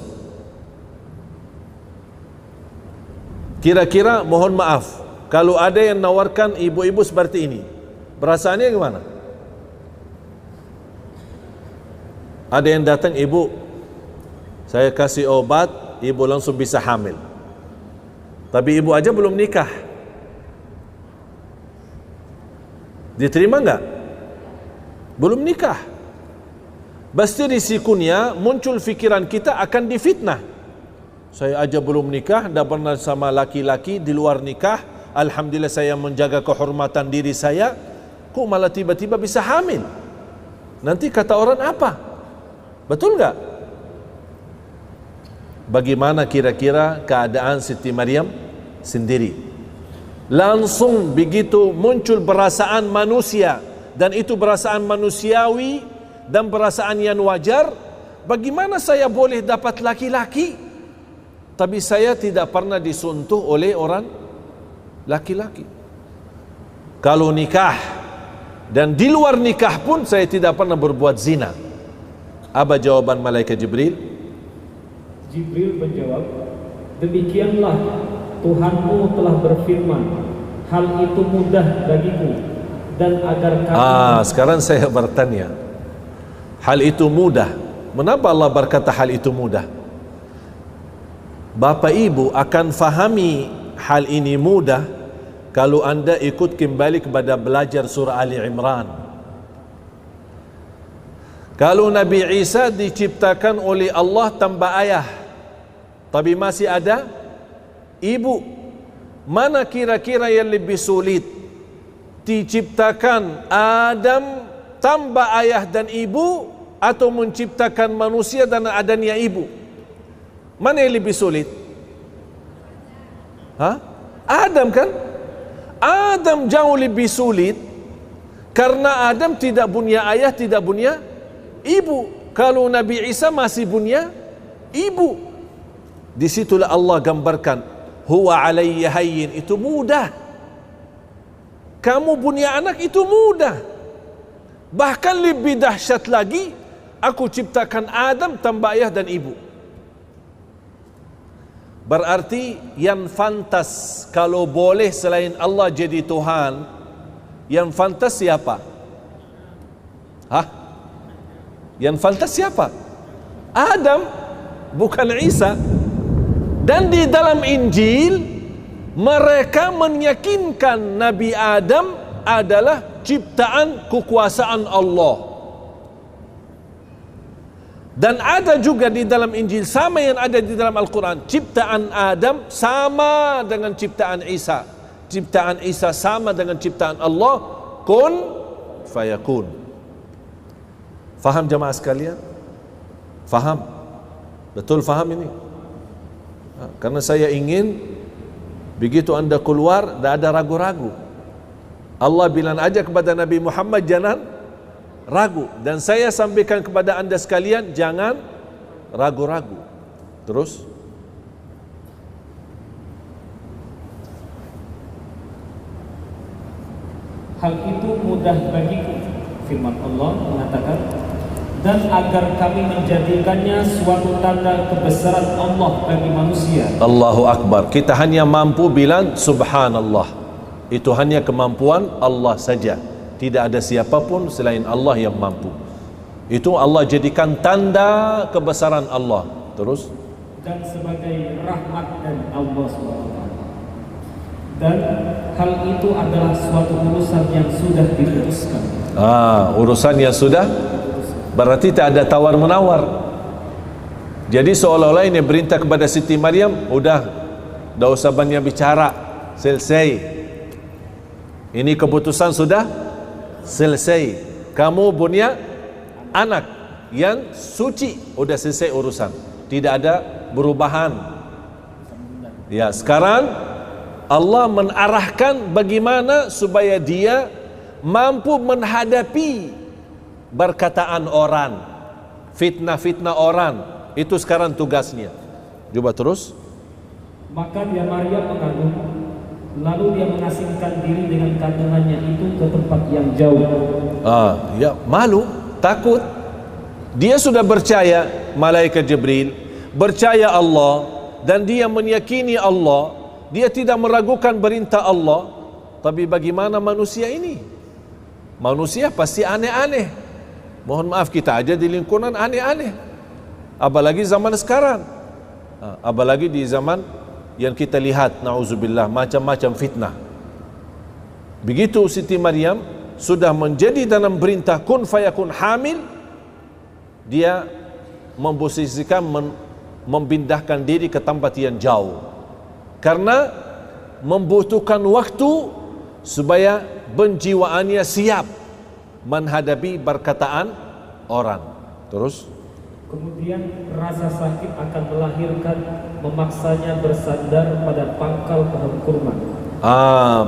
Kira-kira mohon maaf, kalau ada yang nawarkan ibu-ibu seperti ini, perasaannya gimana? Ada yang datang, ibu, saya kasih obat, ibu langsung bisa hamil. Tapi ibu aja belum nikah. Diterima enggak? Belum nikah. Pasti risikonya muncul fikiran kita akan difitnah. Saya aja belum nikah, dah pernah sama laki-laki di luar nikah. Alhamdulillah saya menjaga kehormatan diri saya, kok malah tiba-tiba bisa hamil? Nanti kata orang apa? Betul enggak? Bagaimana kira-kira keadaan Siti Maryam sendiri? Langsung begitu muncul perasaan manusia, dan itu perasaan manusiawi dan perasaan yang wajar. Bagaimana saya boleh dapat laki-laki tapi saya tidak pernah disentuh oleh orang laki-laki? Kalau nikah dan di luar nikah pun saya tidak pernah berbuat zina. Apa jawaban malaikat Jibril? Jibril menjawab, demikianlah Tuhanmu telah berfirman, hal itu mudah bagiku, dan agar kamu... Sekarang saya bertanya, hal itu mudah. Mengapa Allah berkata hal itu mudah? Bapa ibu akan fahami hal ini mudah kalau anda ikut kembali kepada belajar surah Ali Imran. Kalau Nabi Isa diciptakan oleh Allah tanpa ayah, tapi masih ada ibu, mana kira-kira yang lebih sulit? Diciptakan Adam tanpa ayah dan ibu, atau menciptakan manusia dan adanya ibu? Mana yang lebih sulit? Adam kan? Adam jauh lebih sulit, karena Adam tidak punya ayah, tidak punya ibu. Kalau Nabi Isa masih punya ibu. Disitulah Allah gambarkan, huwa alayya hayyin, itu mudah. Kamu punya anak itu mudah. Bahkan lebih dahsyat lagi, aku ciptakan Adam tanpa ayah dan ibu. Berarti yang fantas kalau boleh selain Allah jadi Tuhan, yang fantas siapa? Yang fantas siapa? Adam, bukan Isa. Dan di dalam Injil mereka meyakinkan Nabi Adam adalah ciptaan kekuasaan Allah. Dan ada juga di dalam Injil, sama yang ada di dalam Al-Quran, ciptaan Adam sama dengan ciptaan Isa. Ciptaan Isa sama dengan ciptaan Allah. Kun fayakun. Faham jemaah sekalian? Faham? Betul faham ini? Karena saya ingin begitu anda keluar tidak ada ragu-ragu. Allah bilang aja kepada Nabi Muhammad jangan ragu, dan saya sampaikan kepada anda sekalian jangan ragu-ragu. Terus hal itu mudah bagiku, Firman Allah mengatakan, dan agar kami menjadikannya suatu tanda kebesaran Allah bagi manusia. Allahu Akbar. Kita hanya mampu bilang subhanallah. Itu hanya kemampuan Allah saja. Tidak ada siapapun selain Allah yang mampu. Itu Allah jadikan tanda kebesaran Allah. Terus, dan sebagai rahmat dari Allah SWT. Dan hal itu adalah suatu urusan yang sudah diputuskan. Urusan yang sudah, berarti tak ada tawar menawar. Jadi seolah-olah ini perintah kepada Siti Maryam, udah, dah usah banyak bicara, selesai. Ini keputusan sudah selesai. Kamu punya anak yang suci, udah selesai urusan. Tidak ada perubahan. Ya, sekarang Allah menarahkan bagaimana supaya dia mampu menghadapi perkataan orang, fitnah-fitnah orang. Itu sekarang tugasnya. Coba terus. Maka dia Maryam mengandung, lalu dia mengasingkan diri dengan kandungannya itu ke tempat yang jauh. Ya, malu, takut. Dia sudah percaya malaikat Jibril, percaya Allah, dan dia meyakini Allah. Dia tidak meragukan perintah Allah. Tapi bagaimana manusia ini? Manusia pasti aneh-aneh. Mohon maaf, kita aja di lingkungan aneh-aneh. Apalagi zaman sekarang. Apalagi di zaman yang kita lihat, na'udzubillah, macam-macam fitnah. Begitu Siti Maryam sudah menjadi dalam perintah kun fayakun hamil, dia memposisikan, memindahkan diri ke tempat yang jauh. Karena membutuhkan waktu supaya penjiwaannya siap menghadapi perkataan orang. Terus, kemudian rasa sakit akan melahirkan, memaksanya bersandar pada pangkal pohon kurma.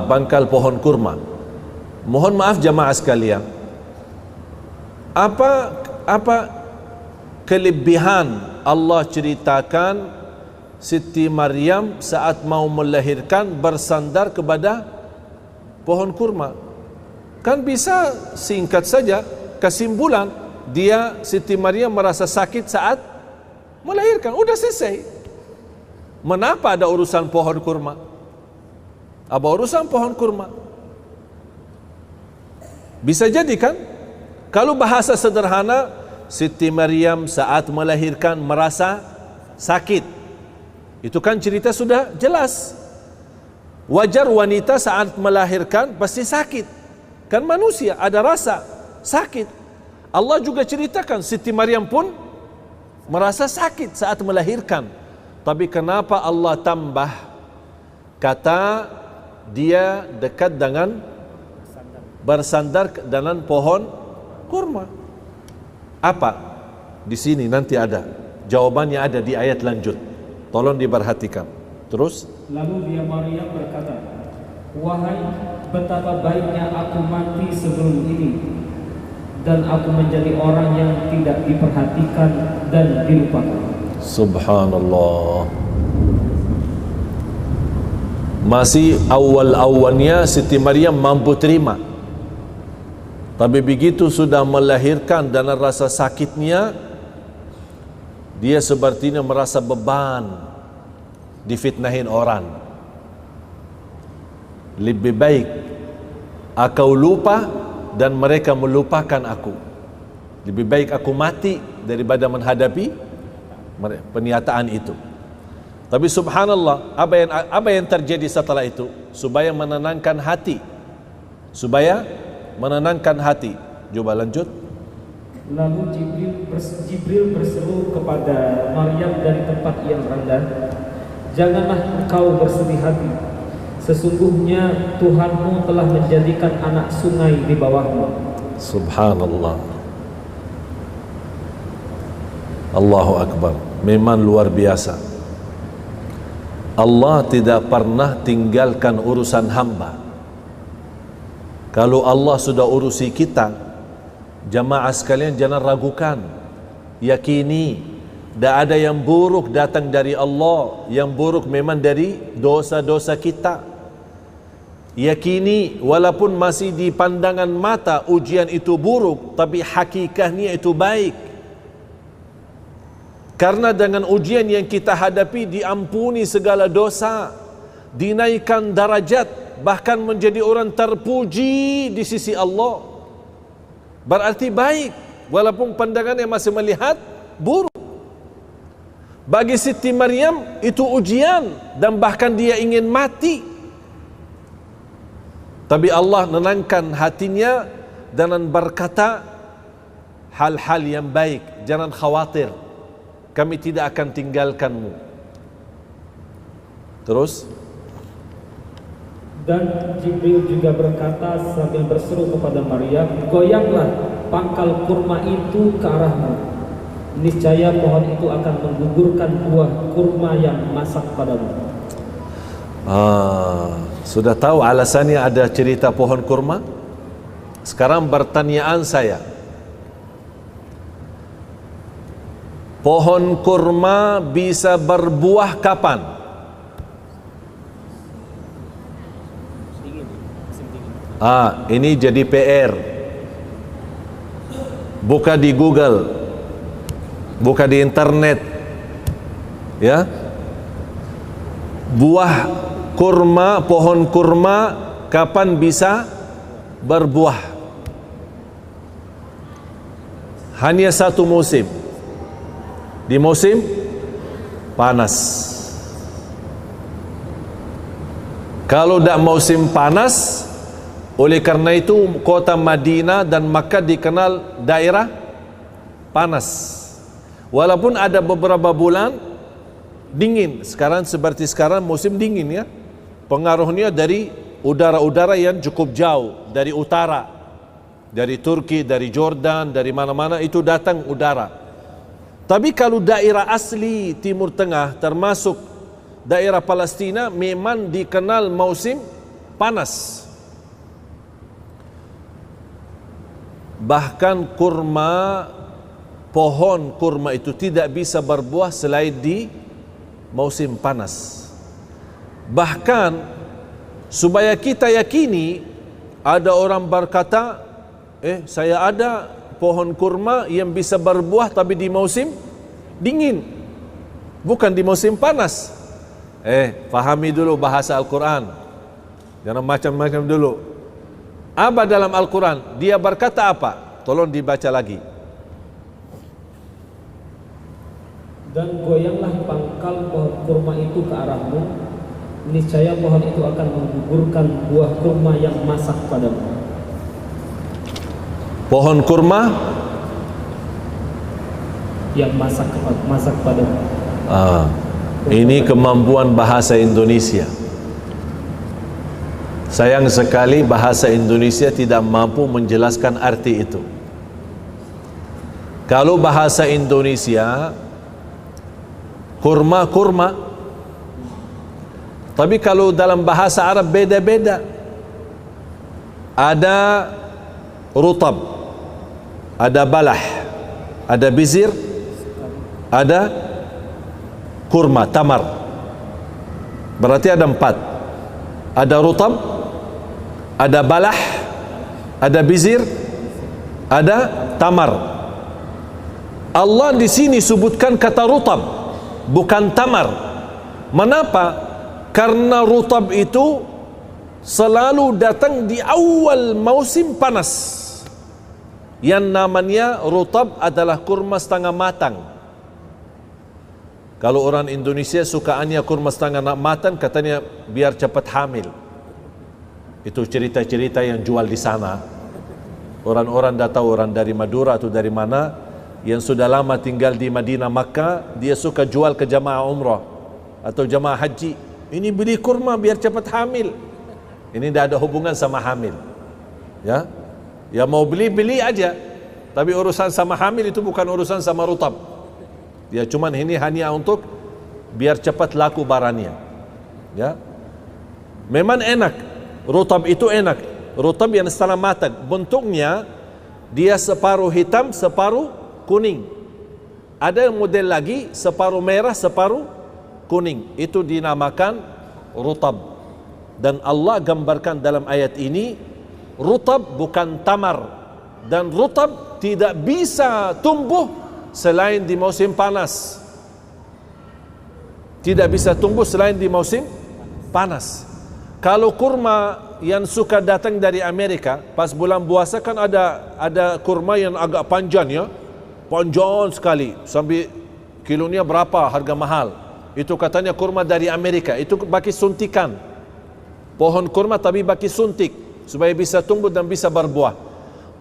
Pangkal pohon kurma. Mohon maaf jamaah sekalian, apa kelebihan Allah ceritakan Siti Maryam saat mau melahirkan bersandar kepada pohon kurma? Kan bisa singkat saja kesimpulan, dia Siti Maryam merasa sakit saat melahirkan, udah selesai. Mengapa ada urusan pohon kurma? Apa urusan pohon kurma? Bisa jadi kan, kalau bahasa sederhana, Siti Maryam saat melahirkan merasa sakit. Itu kan cerita sudah jelas. Wajar wanita saat melahirkan pasti sakit. Kan manusia ada rasa sakit. Allah juga ceritakan Siti Maryam pun merasa sakit saat melahirkan. Tapi kenapa Allah tambah kata dia dekat dengan bersandar dengan pohon kurma? Apa? Di sini nanti ada jawabannya, ada di ayat lanjut. Tolong diperhatikan. Terus, lalu dia Maryam berkata, wahai, betapa baiknya aku mati sebelum ini, dan aku menjadi orang yang tidak diperhatikan dan dilupakan. Subhanallah. Masih awal-awalnya Siti Maryam mampu terima. Tapi begitu sudah melahirkan dan rasa sakitnya, dia sepertinya merasa beban, difitnahin orang. Lebih baik aku lupa dan mereka melupakan aku. Lebih baik aku mati daripada menghadapi pernyataan itu. Tapi subhanallah, apa yang terjadi setelah itu? Supaya menenangkan hati. Coba lanjut. Lalu Jibril berseru kepada Maryam dari tempat yang rendah, janganlah engkau bersedih hati. Sesungguhnya Tuhanmu telah menjadikan anak sungai di bawahmu. Subhanallah. Allahu Akbar. Memang luar biasa. Allah tidak pernah tinggalkan urusan hamba. Kalau Allah sudah urusi kita, jamaah sekalian jangan ragukan, yakini tidak ada yang buruk datang dari Allah. Yang buruk memang dari dosa-dosa kita. yakini walaupun masih di pandangan mata ujian itu buruk, tapi hakikatnya itu baik. Karena dengan ujian yang kita hadapi diampuni segala dosa, dinaikkan darajat, bahkan menjadi orang terpuji di sisi Allah. Berarti baik, walaupun pandangannya masih melihat buruk. Bagi Siti Maryam itu ujian, dan bahkan dia ingin mati. Tapi Allah menenangkan hatinya dengan berkata hal-hal yang baik, jangan khawatir, kami tidak akan tinggalkanmu. Terus, dan Jibril juga berkata sambil berseru kepada Maryam, goyanglah pangkal kurma itu ke arahmu, niscaya pohon itu akan menggugurkan buah kurma yang masak padamu. Sudah tahu alasannya ada cerita pohon kurma? Sekarang pertanyaan saya, pohon kurma bisa berbuah kapan? Ini jadi PR. Buka di Google, buka di internet, ya. Buah kurma, pohon kurma kapan bisa berbuah? Hanya satu musim, di musim panas. Kalau tidak musim panas, oleh karena itu kota Madinah dan Makkah dikenal daerah panas. Walaupun ada beberapa bulan dingin, sekarang seperti sekarang musim dingin ya, pengaruhnya dari udara-udara yang cukup jauh dari utara, dari Turki, dari Jordan, dari mana-mana itu datang udara. Tapi kalau daerah asli Timur Tengah termasuk daerah Palestina memang dikenal musim panas. Bahkan kurma, pohon kurma itu tidak bisa berbuah selain di musim panas. Bahkan supaya kita yakini, ada orang berkata, saya ada pohon kurma yang bisa berbuah tapi di musim dingin, bukan di musim panas. Fahami dulu bahasa Al-Quran, jangan macam-macam dulu. Apa dalam Al-Quran? Dia berkata apa? Tolong dibaca lagi. Dan goyanglah pangkal pohon kurma itu ke arahmu, niscaya pohon itu akan menggugurkan buah kurma yang masak padamu. Pohon kurma yang masak padamu. Ini kemampuan bahasa Indonesia. Sayang sekali bahasa Indonesia tidak mampu menjelaskan arti itu. Kalau bahasa Indonesia kurma, tapi kalau dalam bahasa Arab beda-beda. Ada rutab, ada balah, ada bizir, ada kurma, tamar. Berarti ada 4. Ada rutab, ada balah, ada bizir, ada tamar. Allah di sini sebutkan kata rutab, bukan tamar. Mengapa? Karena rutab itu selalu datang di awal musim panas. Yang namanya rutab adalah kurma setengah matang. Kalau orang Indonesia sukaannya kurma setengah matang, katanya biar cepat hamil. Itu cerita-cerita yang jual di sana. Orang-orang dah tahu, orang dari Madura atau dari mana yang sudah lama tinggal di Madinah, Makkah, dia suka jual ke jamaah umrah atau jamaah haji. Ini beli kurma biar cepat hamil. Ini tidak ada hubungan sama hamil. Ya, ya mau beli aja. Tapi urusan sama hamil itu bukan urusan sama rutab. Dia cuman ini hanya untuk biar cepat laku barangnya. Ya, memang enak. Rutab itu enak. Rutab yang setengah matang. Bentuknya dia separuh hitam, separuh kuning. Ada model lagi separuh merah, separuh kuning. Itu dinamakan rutab. Dan Allah gambarkan dalam ayat ini, rutab bukan tamar, dan rutab tidak bisa tumbuh selain di musim panas. Tidak bisa tumbuh selain di musim panas. Kalau kurma yang suka datang dari Amerika pas bulan puasa kan ada kurma yang agak panjang ya, panjang sekali, sampai kilonya berapa, harga mahal. Itu katanya kurma dari Amerika, itu bagi suntikan. Pohon kurma tapi bagi suntik supaya bisa tumbuh dan bisa berbuah.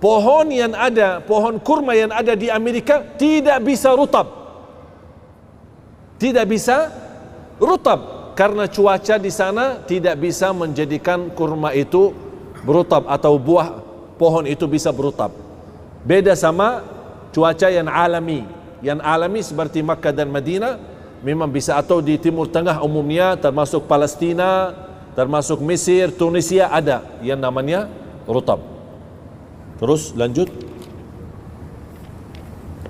Pohon kurma yang ada di Amerika tidak bisa rutab. Tidak bisa rutab karena cuaca di sana tidak bisa menjadikan kurma itu berutab atau buah pohon itu bisa berutab. Beda sama cuaca yang alami. Yang alami seperti Makkah dan Madinah memang bisa, atau di Timur Tengah umumnya termasuk Palestina, termasuk Mesir, Tunisia ada yang namanya rutab. Terus lanjut.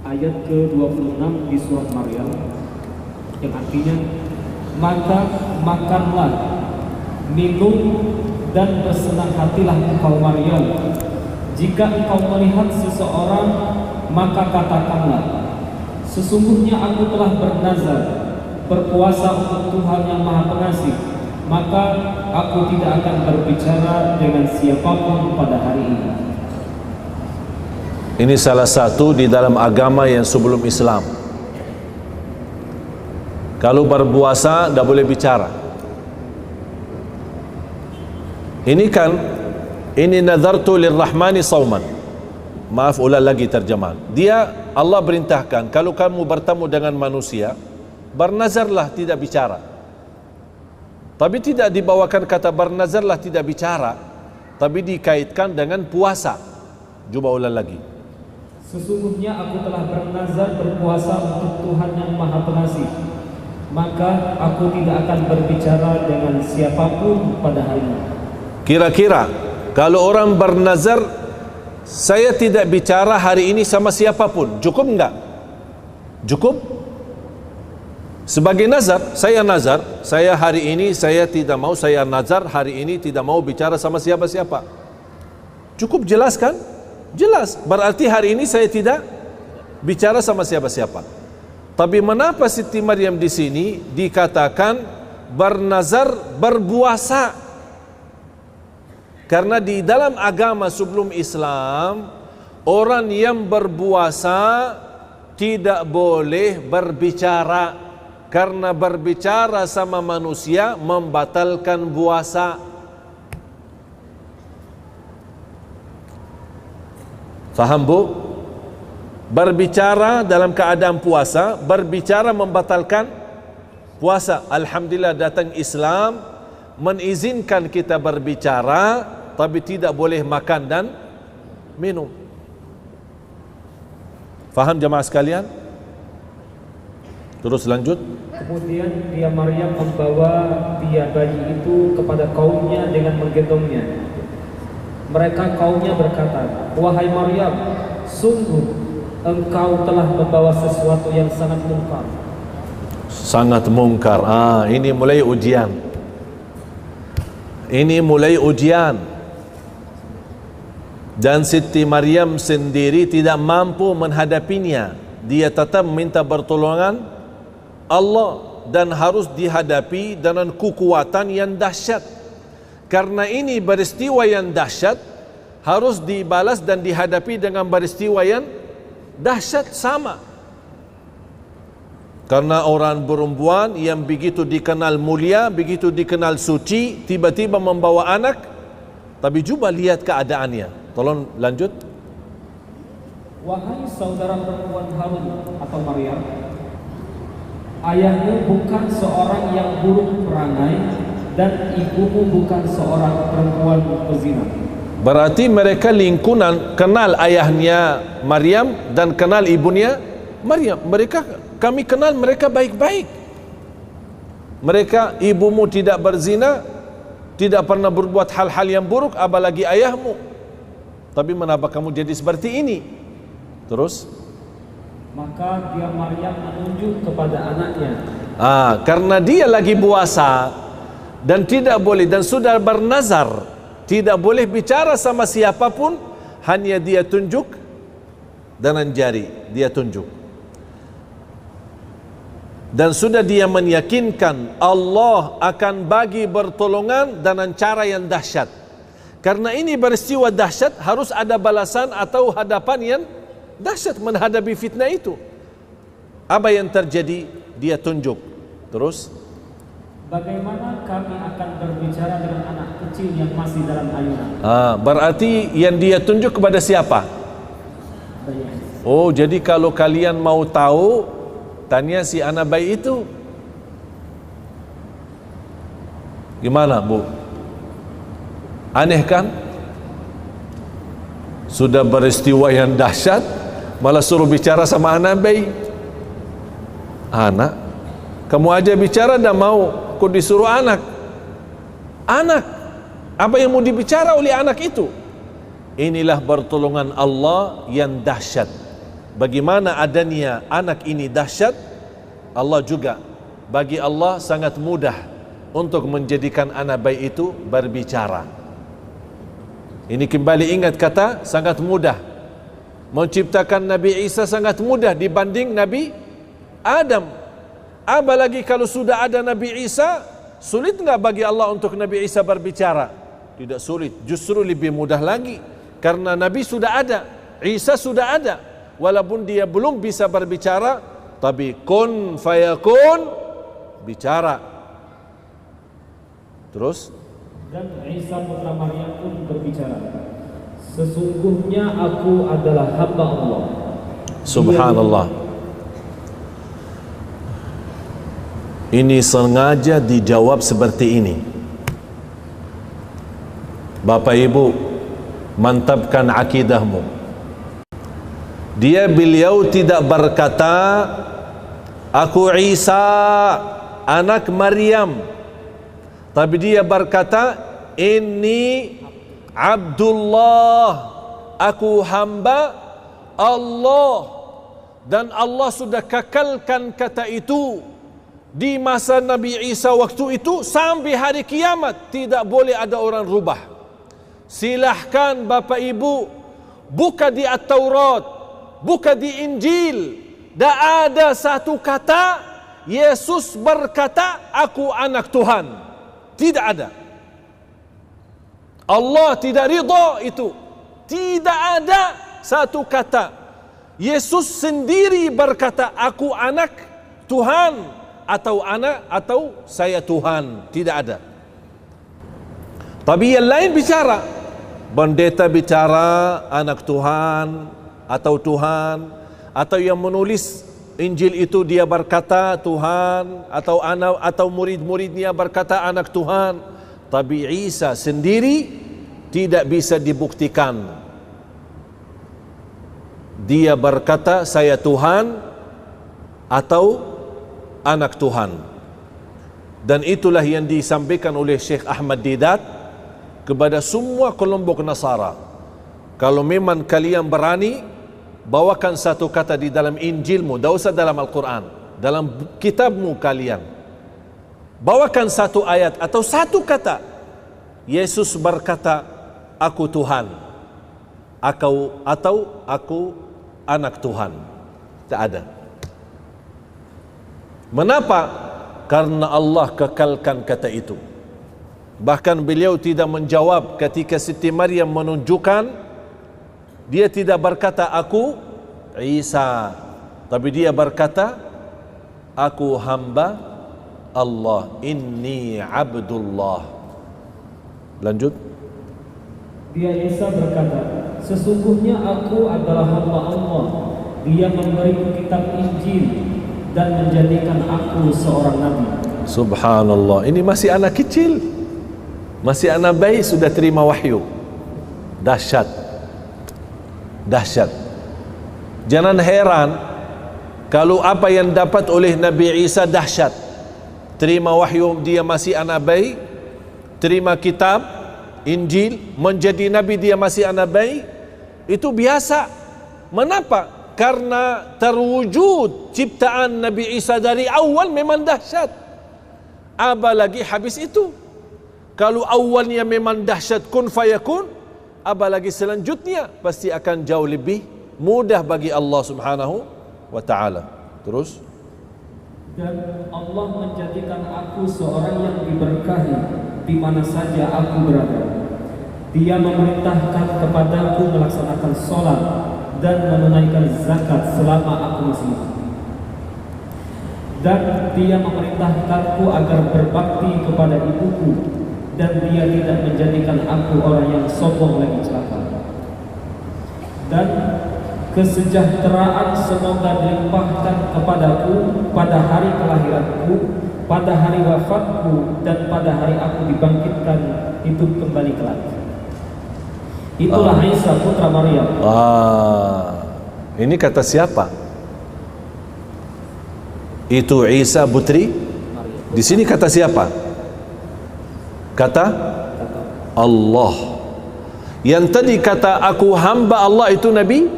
Ayat ke-26 di surah Maryam yang artinya, maka makanlah, minum dan bersenang hatilah engkau Maryam. Jika engkau melihat seseorang, maka katakanlah, sesungguhnya aku telah bernazar berpuasa untuk Tuhan yang Maha Pengasih, maka aku tidak akan berbicara dengan siapapun pada hari ini. Ini salah satu di dalam agama yang sebelum Islam. Kalau berpuasa tidak boleh bicara. Ini nazartu lirrahmani sauman. Maaf, ulang lagi terjemahan. Allah berintahkan kalau kamu bertemu dengan manusia, bernazarlah tidak bicara. Tapi tidak dibawakan kata bernazarlah tidak bicara, tapi dikaitkan dengan puasa. Coba ulang lagi. Sesungguhnya aku telah bernazar berpuasa untuk Tuhan yang Maha Pengasih, maka aku tidak akan berbicara dengan siapapun pada hari ini. Kira-kira kalau orang bernazar, saya tidak bicara hari ini sama siapapun, cukup enggak? Cukup? Sebagai nazar, saya hari ini saya tidak mau, saya nazar hari ini tidak mau bicara sama siapa-siapa. Cukup, jelas kan? Jelas, berarti hari ini saya tidak bicara sama siapa-siapa. Tapi mengapa Siti Maryam di sini dikatakan bernazar berpuasa? Karena di dalam agama sebelum Islam, orang yang berpuasa tidak boleh berbicara, karena berbicara sama manusia membatalkan puasa. Faham bu? Berbicara dalam keadaan puasa, berbicara membatalkan puasa. Alhamdulillah datang Islam mengizinkan kita berbicara, tapi tidak boleh makan dan minum. Faham jemaah sekalian? Terus lanjut. Kemudian dia Maryam membawa dia bayi itu kepada kaumnya dengan menggendongnya. Mereka kaumnya berkata, wahai Maryam, sungguh engkau telah membawa sesuatu yang sangat mungkar. Sangat mungkar. Ini mulai ujian. Ini mulai ujian. Dan Siti Maryam sendiri tidak mampu menghadapinya. Dia tetap minta pertolongan Allah dan harus dihadapi dengan kekuatan yang dahsyat. Karena ini peristiwa yang dahsyat harus dibalas dan dihadapi dengan peristiwa yang dahsyat sama. Karena orang perempuan yang begitu dikenal mulia, begitu dikenal suci, tiba-tiba membawa anak, tapi coba lihat keadaannya. Tolong lanjut. Wahai saudara perempuan Harun atau Maryam, ayahmu bukan seorang yang buruk perangai, dan ibumu bukan seorang perempuan pezina. Berarti mereka lingkungan kenal ayahnya Maryam dan kenal ibunya Maryam. Kami kenal mereka baik-baik. Mereka, ibumu tidak berzina, tidak pernah berbuat hal-hal yang buruk, apalagi ayahmu. Tapi mengapa kamu jadi seperti ini? Terus? Maka dia Maryam menunjuk kepada anaknya. Karena dia lagi puasa, dan tidak boleh, dan sudah bernazar tidak boleh bicara sama siapapun, hanya dia tunjuk dengan jari, dia tunjuk. Dan sudah dia meyakinkan Allah akan bagi pertolongan dengan cara yang dahsyat. Karena ini peristiwa dahsyat, harus ada balasan atau hadapan yang dahsyat menghadapi fitnah itu. Apa yang terjadi? Dia tunjuk. Terus, bagaimana kami akan berbicara dengan anak kecil yang masih dalam ayunan? Berarti yang dia tunjuk kepada siapa? Oh, jadi kalau kalian mau tahu, tanya si anak bayi itu. Gimana, Bu? Aneh kan? Sudah peristiwa yang dahsyat, malah suruh bicara sama anak bayi. Anak, kamu aja bicara dah mau, kok disuruh anak? Anak, apa yang mau dibicara oleh anak itu? Inilah pertolongan Allah yang dahsyat. Bagaimana adanya anak ini dahsyat, Allah juga, bagi Allah sangat mudah untuk menjadikan anak bayi itu berbicara. Ini kembali ingat kata sangat mudah. Menciptakan Nabi Isa sangat mudah dibanding Nabi Adam. Apalagi kalau sudah ada Nabi Isa, sulit enggak bagi Allah untuk Nabi Isa berbicara? Tidak sulit, justru lebih mudah lagi. Karena Nabi sudah ada, Isa sudah ada. Walaupun dia belum bisa berbicara, tapi kun fayakun, bicara. Terus, dan Isa putra Maryam pun berbicara, sesungguhnya aku adalah hamba Allah. Subhanallah. Ini sengaja dijawab seperti ini. Bapak Ibu, mantapkan akidahmu. Beliau tidak berkata, aku Isa anak Maryam. Tapi dia berkata, ini Abdullah, aku hamba Allah. Dan Allah sudah kekalkan kata itu di masa Nabi Isa waktu itu sampai hari kiamat. Tidak boleh ada orang rubah. Silahkan Bapak Ibu buka di At-Taurat, buka di Injil, tidak ada satu kata Yesus berkata aku anak Tuhan. Tidak ada. Allah tidak ridha itu. Tidak ada satu kata Yesus sendiri berkata aku anak Tuhan, atau anak, atau saya Tuhan. Tidak ada. Tapi yang lain bicara, pendeta bicara anak Tuhan atau Tuhan, atau yang menulis Injil itu dia berkata Tuhan, atau anak, atau murid-muridnya berkata anak Tuhan. Tapi Isa sendiri tidak bisa dibuktikan. Dia berkata saya Tuhan atau anak Tuhan. Dan itulah yang disampaikan oleh Syekh Ahmad Didat kepada semua kelompok Nasara. Kalau memang kalian berani, bawakan satu kata di dalam Injilmu, tidak usah dalam Al-Quran, dalam kitabmu kalian, bawakan satu ayat atau satu kata Yesus berkata aku Tuhan, atau aku anak Tuhan. Tak ada. Mengapa? Karena Allah kekalkan kata itu. Bahkan beliau tidak menjawab ketika Siti Maryam menunjukkan. Dia tidak berkata aku Isa, tapi dia berkata aku hamba Allah, inni Abdullah. Lanjut. Dia Isa berkata, sesungguhnya aku adalah hamba Allah. Dia memberiku kitab Injil dan menjadikan aku seorang nabi. Subhanallah, ini masih anak kecil, masih anak bayi sudah terima wahyu. Dahsyat. Dahsyat. Jangan heran kalau apa yang dapat oleh Nabi Isa dahsyat. Terima wahyu dia masih anak bayi, terima kitab Injil, menjadi nabi dia masih anak bayi, itu biasa. Mengapa? Karena terwujud ciptaan Nabi Isa dari awal memang dahsyat. Apalagi habis itu Kalau awalnya memang dahsyat kun fayakun, apalagi selanjutnya pasti akan jauh lebih mudah bagi Allah Subhanahu wa taala. Terus, dan Allah menjadikan aku seorang yang diberkahi di mana saja aku berada. Dia memerintahkan kepadaku melaksanakan sholat dan menunaikan zakat selama aku masih hidup. Dan dia memerintahkanku agar berbakti kepada ibuku, dan dia tidak menjadikan aku orang yang sombong lagi celaka. Dan kesejahteraan semoga dilimpahkan kepadaku pada hari kelahiranku, pada hari wafatku, dan pada hari aku dibangkitkan hidup kembali kelak. Itulah Isa putra Maryam. Ini kata siapa? Itu Isa putri Maryam. Di sini kata siapa? Kata Allah. Yang tadi kata aku hamba Allah itu Nabi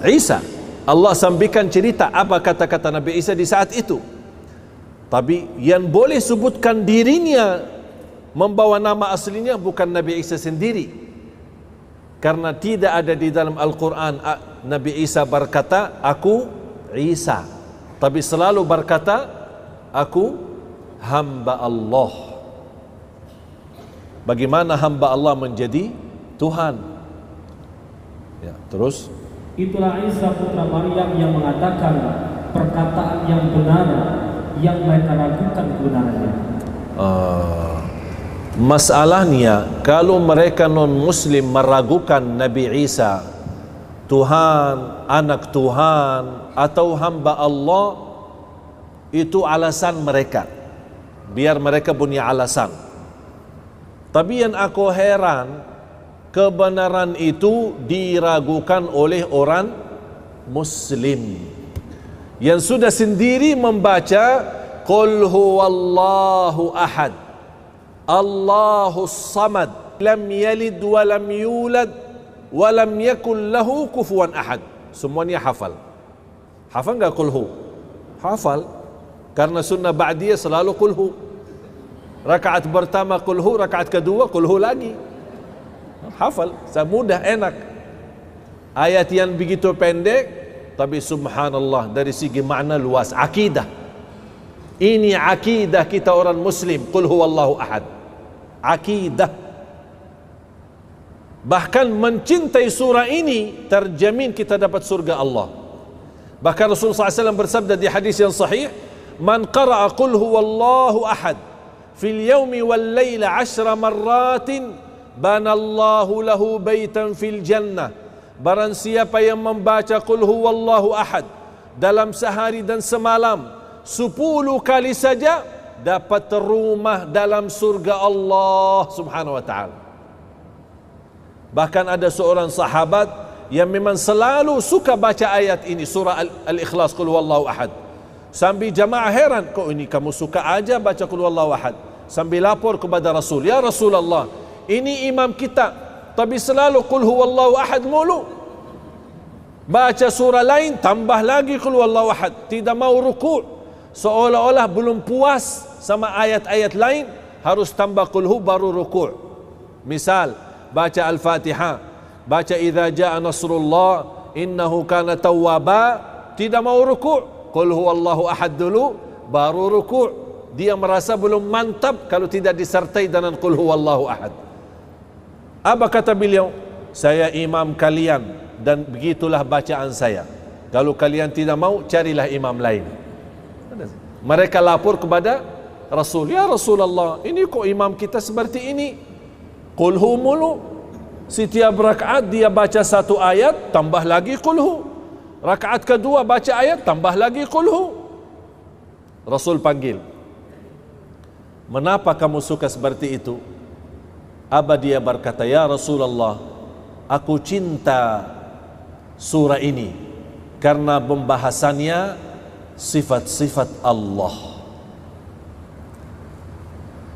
Isa. Allah sampaikan cerita apa kata-kata Nabi Isa di saat itu. Tapi yang boleh sebutkan dirinya membawa nama aslinya bukan Nabi Isa sendiri. Karena tidak ada di dalam Al-Quran Nabi Isa berkata aku Isa, tapi selalu berkata aku hamba Allah. Bagaimana hamba Allah menjadi Tuhan? Ya, terus, itulah Isa putra Maryam yang mengatakan perkataan yang benar yang mereka ragukan kebenarannya. Masalahnya kalau mereka non-Muslim meragukan Nabi Isa Tuhan, anak Tuhan atau hamba Allah, itu alasan mereka, biar mereka punya alasan. Tapi yang aku heran, kebenaran itu diragukan oleh orang Muslim yang sudah sendiri membaca Qul huwallahu ahad Allahus samad lam yalid wa lam yulad wa lam yakul lahu kufuwan ahad. Semuanya hafal. Hafal enggak Qul hu? Hafal. Karena sunnah ba'diyah selalu Qul hu. Rakaat pertama Qul hu, rakaat kedua Qul hu lagi. Hafal, mudah, enak. Ayat yang begitu pendek, tapi subhanallah dari segi makna luas. Akidah. Ini akidah kita orang Muslim. Qul huwallahu ahad. Akidah. Bahkan mencintai surah ini terjamin kita dapat surga Allah. Bahkan Rasulullah SAW bersabda di hadis yang sahih, man qara'a qul huwallahu ahad fil yawmi wal layla 10 marratin banallahu lahu baitan fil jannah. Barang siapa yang membaca qul huwallahu ahad dalam sehari dan semalam 10 kali saja, dapat rumah dalam surga Allah Subhanahu wa ta'ala. Bahkan ada seorang sahabat yang memang selalu suka baca ayat ini, surah Al-Ikhlas, Qul huwallahu ahad. Sambil jamaah heran, kok ini kamu suka aja baca Qul huwallahu ahad? Sambil lapor kepada Rasul, ya Rasulullah, ini imam kita, tapi selalu Qul huwallahu ahad mulu. Baca surah lain, tambah lagi Qul huwallahu ahad. Tidak mau ruku', seolah-olah belum puas sama ayat-ayat lain, harus tambah Qul hu baru ruku'. Misal, baca Al-Fatihah, baca idza jaa nasrullah innahu kana tawwaba, tidak mau ruku', Qul huwallahu ahad dulu baru ruku'. Dia merasa belum mantap kalau tidak disertai dengan Qul huwallahu ahad. Apa kata beliau? Saya imam kalian dan begitulah bacaan saya. Kalau kalian tidak mau, carilah imam lain. Mereka lapor kepada Rasul, ya Rasulullah, ini kok imam kita seperti ini, Qul hu mulu. Setiap rakaat dia baca satu ayat, tambah lagi Qul hu. Rakaat kedua baca ayat, tambah lagi Qul hu. Rasul panggil, kenapa kamu suka seperti itu? Apa dia berkata, ya Rasulullah, aku cinta surah ini karena pembahasannya sifat-sifat Allah.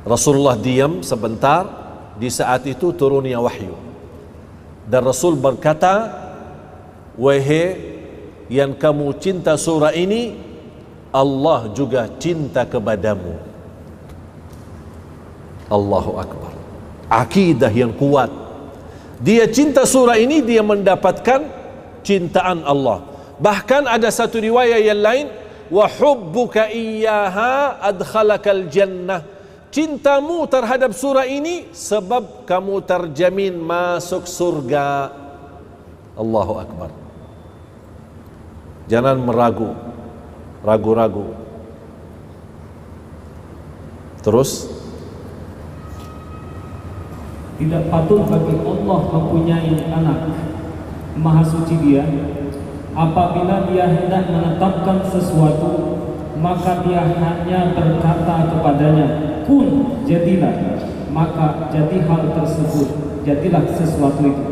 Rasulullah diam sebentar. Di saat itu turunnya wahyu, dan Rasul berkata, wahai yang kamu cinta surah ini, Allah juga cinta kepadamu. Allahu Akbar. akidah yang kuat. Dia cinta surah ini, dia mendapatkan cintaan Allah. Bahkan ada satu riwayat yang lain, wa hubbuka iyyaha adkhalakal jannah. Cintamu terhadap surah ini sebab kamu terjamin masuk surga. Allahu Akbar. Jangan ragu-ragu. Terus, tidak patut bagi Allah mempunyai anak. Maha suci Dia. Apabila Dia hendak menetapkan sesuatu, maka Dia hanya berkata kepadanya, kun, jadilah. Maka jadi hal tersebut, jadilah sesuatu itu.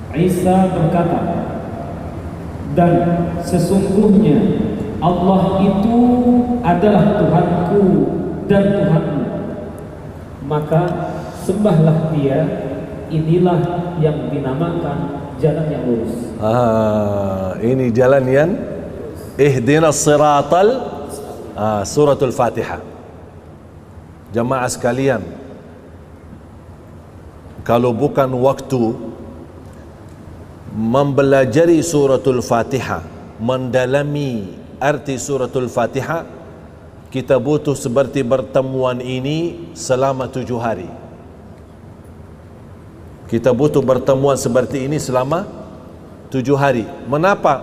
Isa berkata, dan sesungguhnya Allah itu adalah Tuhanku dan Tuhanmu, maka sembahlah Dia. Inilah yang dinamakan jalan yang lurus. Ini jalan yang ihdinas siratal suratul Fatihah. Jamaah sekalian, kalau bukan waktu mempelajari suratul Fatihah, mendalami arti suratul Fatihah, kita butuh seperti pertemuan ini selama 7 hari. Kita butuh pertemuan seperti ini selama 7 hari. Mengapa?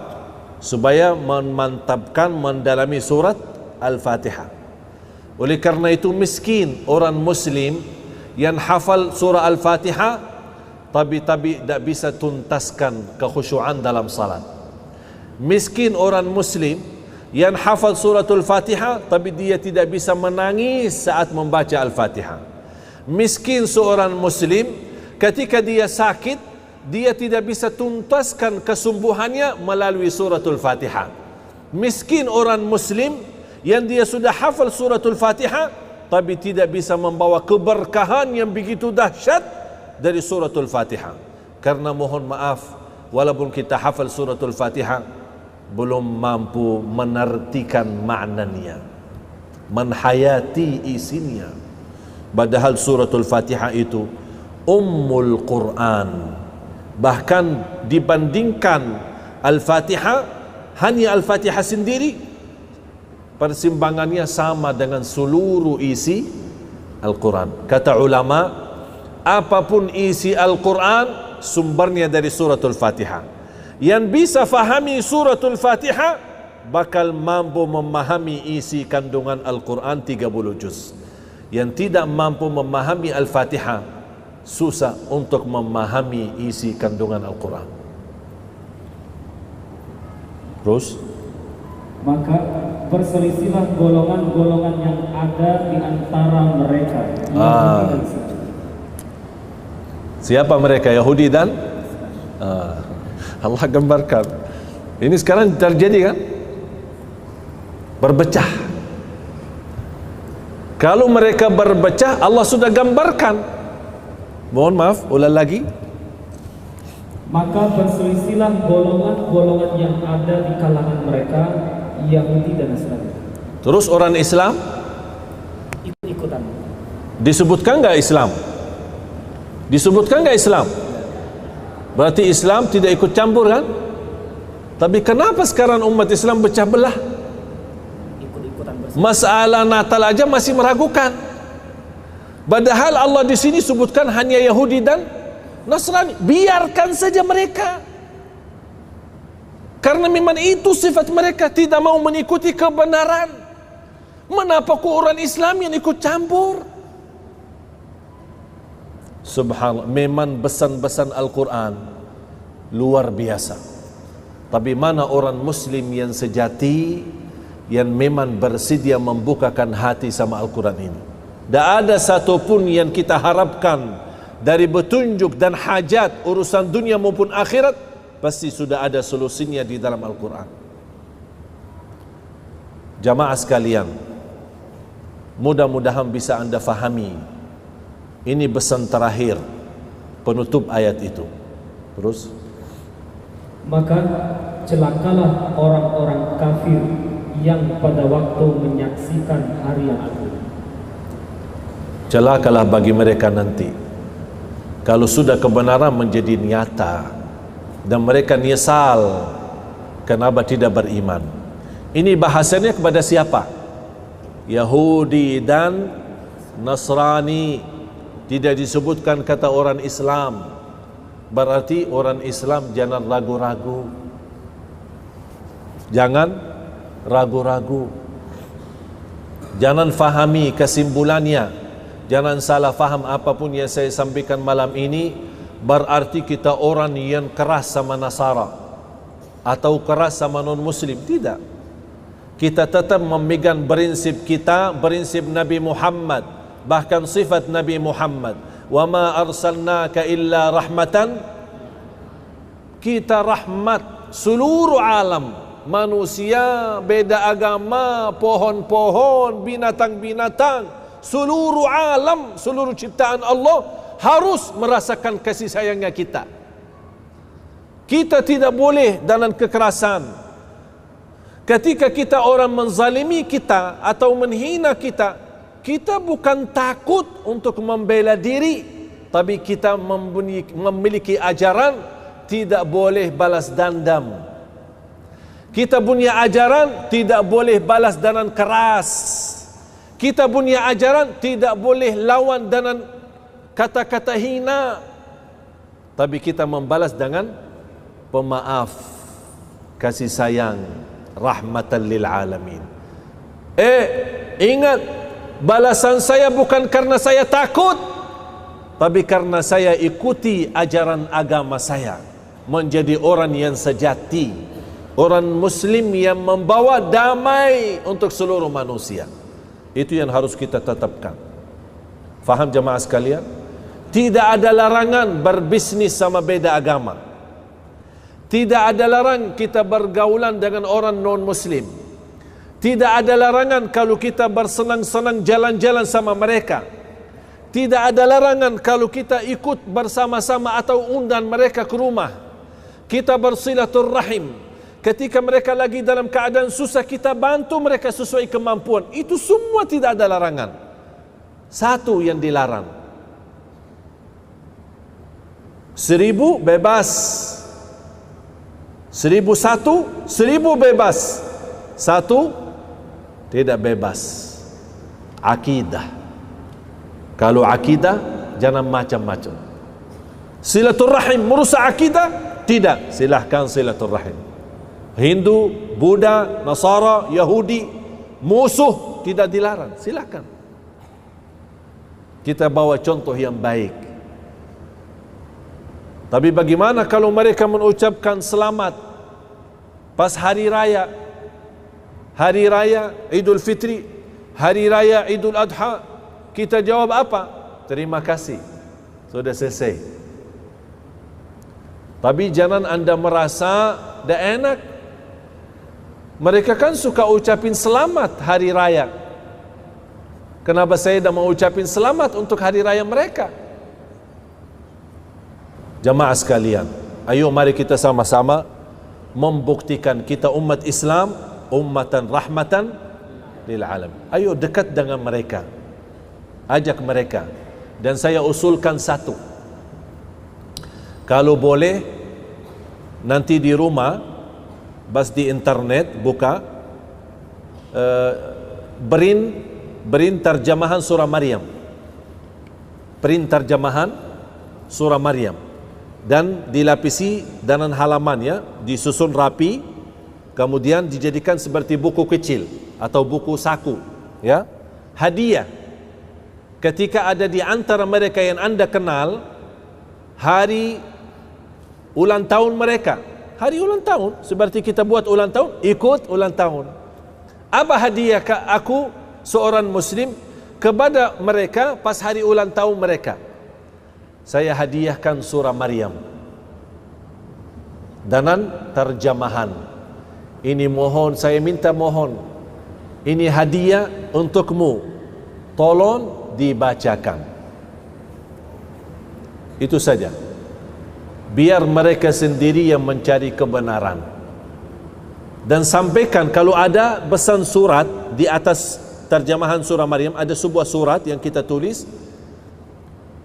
Supaya memantapkan mendalami surat Al-Fatihah. Oleh karena itu, miskin orang Muslim yang hafal surah Al-Fatihah tapi tidak bisa tuntaskan kekhusyuan dalam salat. Miskin orang Muslim yang hafal suratul Fatihah tapi dia tidak bisa menangis saat membaca Al-Fatihah. Miskin seorang Muslim ketika dia sakit, dia tidak bisa tuntaskan kesembuhannya melalui suratul Fatihah. Miskin orang Muslim yang dia sudah hafal suratul Fatihah tapi tidak bisa membawa keberkahan yang begitu dahsyat dari suratul Fatihah. Karena mohon maaf, walaupun kita hafal suratul Fatihah, belum mampu menartikan maknanya, menhayati isinya. Padahal suratul Fatihah itu Ummul Quran. Bahkan dibandingkan Al-Fatihah, hanya Al-Fatihah sendiri persimbangannya sama dengan seluruh isi Al-Quran. Kata ulama, apapun isi Al-Quran sumbernya dari suratul Fatihah. Yang bisa fahami suratul Fatihah bakal mampu memahami isi kandungan Al-Quran 30 juz. Yang tidak mampu memahami Al-Fatihah susah untuk memahami isi kandungan Al-Quran. Terus, maka berselisihlah golongan-golongan yang ada di antara mereka. Siapa mereka? Yahudi dan Allah gambarkan. Ini sekarang terjadi kan? Berpecah. Kalau mereka berpecah, Allah sudah gambarkan. Mohon maaf, ulang lagi. Maka berselisihlah golongan-golongan yang ada di kalangan mereka, Yahudi dan Nasrani. Terus orang Islam ikut-ikutan. Disebutkan enggak Islam? Disebutkan enggak Islam? Berarti Islam tidak ikut campur kan? Tapi kenapa sekarang umat Islam pecah belah? Masalah Natal aja masih meragukan. Padahal Allah di sini sebutkan hanya Yahudi dan Nasrani. Biarkan saja mereka. Karena memang itu sifat mereka, tidak mau mengikuti kebenaran. Mengapa kok orang Islam yang ikut campur? Subhanallah, memang pesan-pesan Al-Quran luar biasa. Tapi mana orang Muslim yang sejati, yang memang bersedia membukakan hati sama Al-Quran ini? Tak ada satupun yang kita harapkan dari petunjuk dan hajat urusan dunia maupun akhirat, pasti sudah ada solusinya di dalam Al-Quran. Jamaah sekalian, mudah-mudahan bisa anda fahami. Ini pesan terakhir penutup ayat itu. Terus, maka celakalah orang-orang kafir yang pada waktu menyaksikan hari yang agung. Celakalah bagi mereka nanti kalau sudah kebenaran menjadi nyata dan mereka nyesal kenapa tidak beriman. Ini bahasanya kepada siapa? Yahudi dan Nasrani. Tidak disebutkan kata orang Islam. Berarti orang Islam jangan ragu-ragu. Jangan ragu-ragu. Jangan fahami kesimpulannya. Jangan salah faham apapun yang saya sampaikan malam ini berarti kita orang yang keras sama Nasara atau keras sama non-Muslim. Tidak. Kita tetap memegang prinsip kita, prinsip Nabi Muhammad, bahkan sifat Nabi Muhammad. Wa ma arsalnaka illa rahmatan. Kita rahmat seluruh alam, manusia, beda agama, pohon-pohon, binatang-binatang, seluruh alam, seluruh ciptaan Allah harus merasakan kasih sayangnya kita. Kita tidak boleh dalam kekerasan. Ketika kita orang menzalimi kita atau menghina kita, kita bukan takut untuk membela diri, tapi kita memiliki ajaran tidak boleh balas dendam. Kita punya ajaran tidak boleh balas dengan keras. Kita punya ajaran tidak boleh lawan dengan kata-kata hina, tapi kita membalas dengan pemaaf, kasih sayang, rahmatan lil alamin. Ingat, balasan saya bukan karena saya takut, tapi karena saya ikuti ajaran agama saya, menjadi orang yang sejati, orang Muslim yang membawa damai untuk seluruh manusia. Itu yang harus kita tetapkan. Faham jemaah sekalian? Tidak ada larangan berbisnis sama beda agama. Tidak ada larangan kita bergaulan dengan orang non-Muslim. Tidak ada larangan kalau kita bersenang-senang jalan-jalan sama mereka. Tidak ada larangan kalau kita ikut bersama-sama atau undang mereka ke rumah. Kita bersilaturrahim. Ketika mereka lagi dalam keadaan susah, kita bantu mereka sesuai kemampuan. Itu semua tidak ada larangan. Satu yang dilarang, 1000 bebas, 1001, 1000 bebas, 1 tidak bebas. Akidah. Kalau akidah jangan macam-macam. Silaturrahim merusak akidah? Tidak, silahkan silaturrahim. Hindu, Buddha, Nasara, Yahudi, musuh tidak dilarang, silakan. Kita bawa contoh yang baik. Tapi bagaimana kalau mereka mengucapkan selamat pas hari raya? Hari raya Idul Fitri, hari raya Idul Adha, kita jawab apa? Terima kasih, sudah selesai. Tapi jangan anda merasa dah enak. Mereka kan suka ucapin selamat hari raya. Kenapa saya dah mau ucapin selamat untuk hari raya mereka? Jamaah sekalian, ayo mari kita sama-sama membuktikan kita umat Islam, ummatan rahmatan lil alam. Ayo dekat dengan mereka, ajak mereka. Dan saya usulkan satu, kalau boleh nanti di rumah, bas di internet buka print terjemahan surah Maryam, print terjemahan surah Maryam, dan dilapisi dengan halamannya, disusun rapi, kemudian dijadikan seperti buku kecil atau buku saku, ya, hadiah. Ketika ada di antara mereka yang anda kenal hari ulang tahun mereka, hari ulang tahun, seperti kita buat ulang tahun, ikut ulang tahun. Apa hadiah aku seorang Muslim kepada mereka pas hari ulang tahun mereka? Saya hadiahkan surah Maryam dengan terjemahan. Ini mohon, saya minta mohon, ini hadiah untukmu, tolong dibacakan. Itu saja. Biar mereka sendiri yang mencari kebenaran. Dan sampaikan kalau ada pesan surat di atas terjemahan surah Maryam, ada sebuah surat yang kita tulis,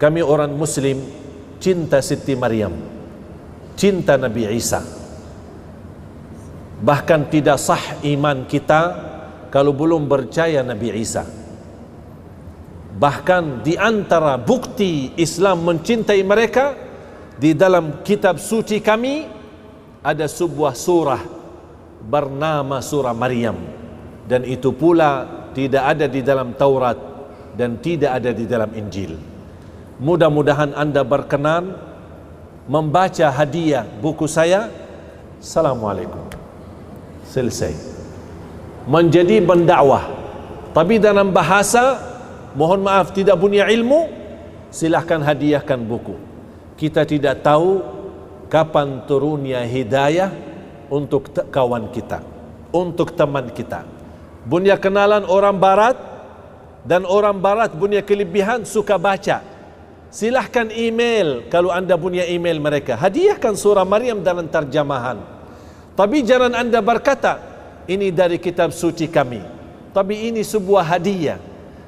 kami orang Muslim cinta Siti Maryam, cinta Nabi Isa. Bahkan tidak sah iman kita kalau belum percaya Nabi Isa. Bahkan di antara bukti Islam mencintai mereka, di dalam kitab suci kami ada sebuah surah bernama surah Maryam, dan itu pula tidak ada di dalam Taurat dan tidak ada di dalam Injil. Mudah-mudahan anda berkenan membaca hadiah buku saya. Assalamualaikum. Selesai. Menjadi pendakwah, tapi dalam bahasa, mohon maaf, tidak punya ilmu, silahkan hadiahkan buku. Kita tidak tahu kapan turunnya hidayah untuk kawan kita, untuk teman kita. Punya kenalan orang barat, dan orang barat punya kelebihan suka baca. Silahkan email, kalau anda punya email mereka, hadiahkan surah Maryam dalam terjemahan. Tapi jangan anda berkata, ini dari kitab suci kami, tapi ini sebuah hadiah.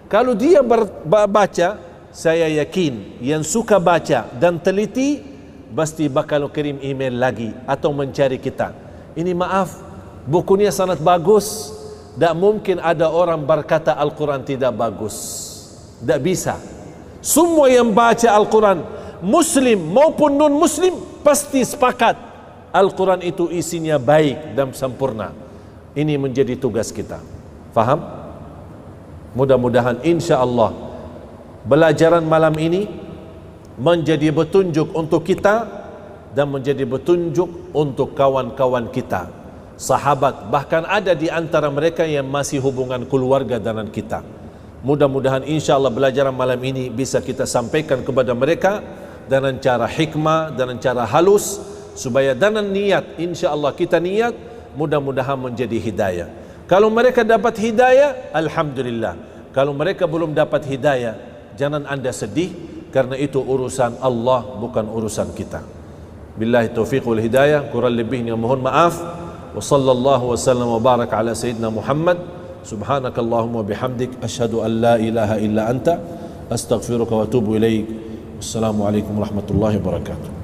Kalau dia baca, saya yakin yang suka baca dan teliti pasti bakal kirim email lagi atau mencari kita. Ini maaf, bukunya sangat bagus. Tak mungkin ada orang berkata Al-Quran tidak bagus. Tak bisa. Semua yang baca Al-Quran, Muslim maupun non-Muslim, pasti sepakat Al-Quran itu isinya baik dan sempurna. Ini menjadi tugas kita. Faham? Mudah-mudahan insya Allah belajaran malam ini menjadi petunjuk untuk kita dan menjadi petunjuk untuk kawan-kawan kita, sahabat, bahkan ada di antara mereka yang masih hubungan keluarga dengan kita. Mudah-mudahan insya Allah belajaran malam ini bisa kita sampaikan kepada mereka dengan cara hikmah, dengan cara halus, supaya dengan niat, insya Allah kita niat, mudah-mudahan menjadi hidayah. Kalau mereka dapat hidayah, alhamdulillah. Kalau mereka belum dapat hidayah, jangan anda sedih, karena itu urusan Allah, bukan urusan kita. Billahi taufiq wal hidayah. Kurang lebihnya mohon maaf. Wa sallallahu wa sallam wa barak ala sayyidina Muhammad. Subhanakallahumma bihamdik, asyhadu an la ilaha illa anta, astaghfiruka wa atubu ilaik. Wassalamualaikum warahmatullahi wabarakatuh.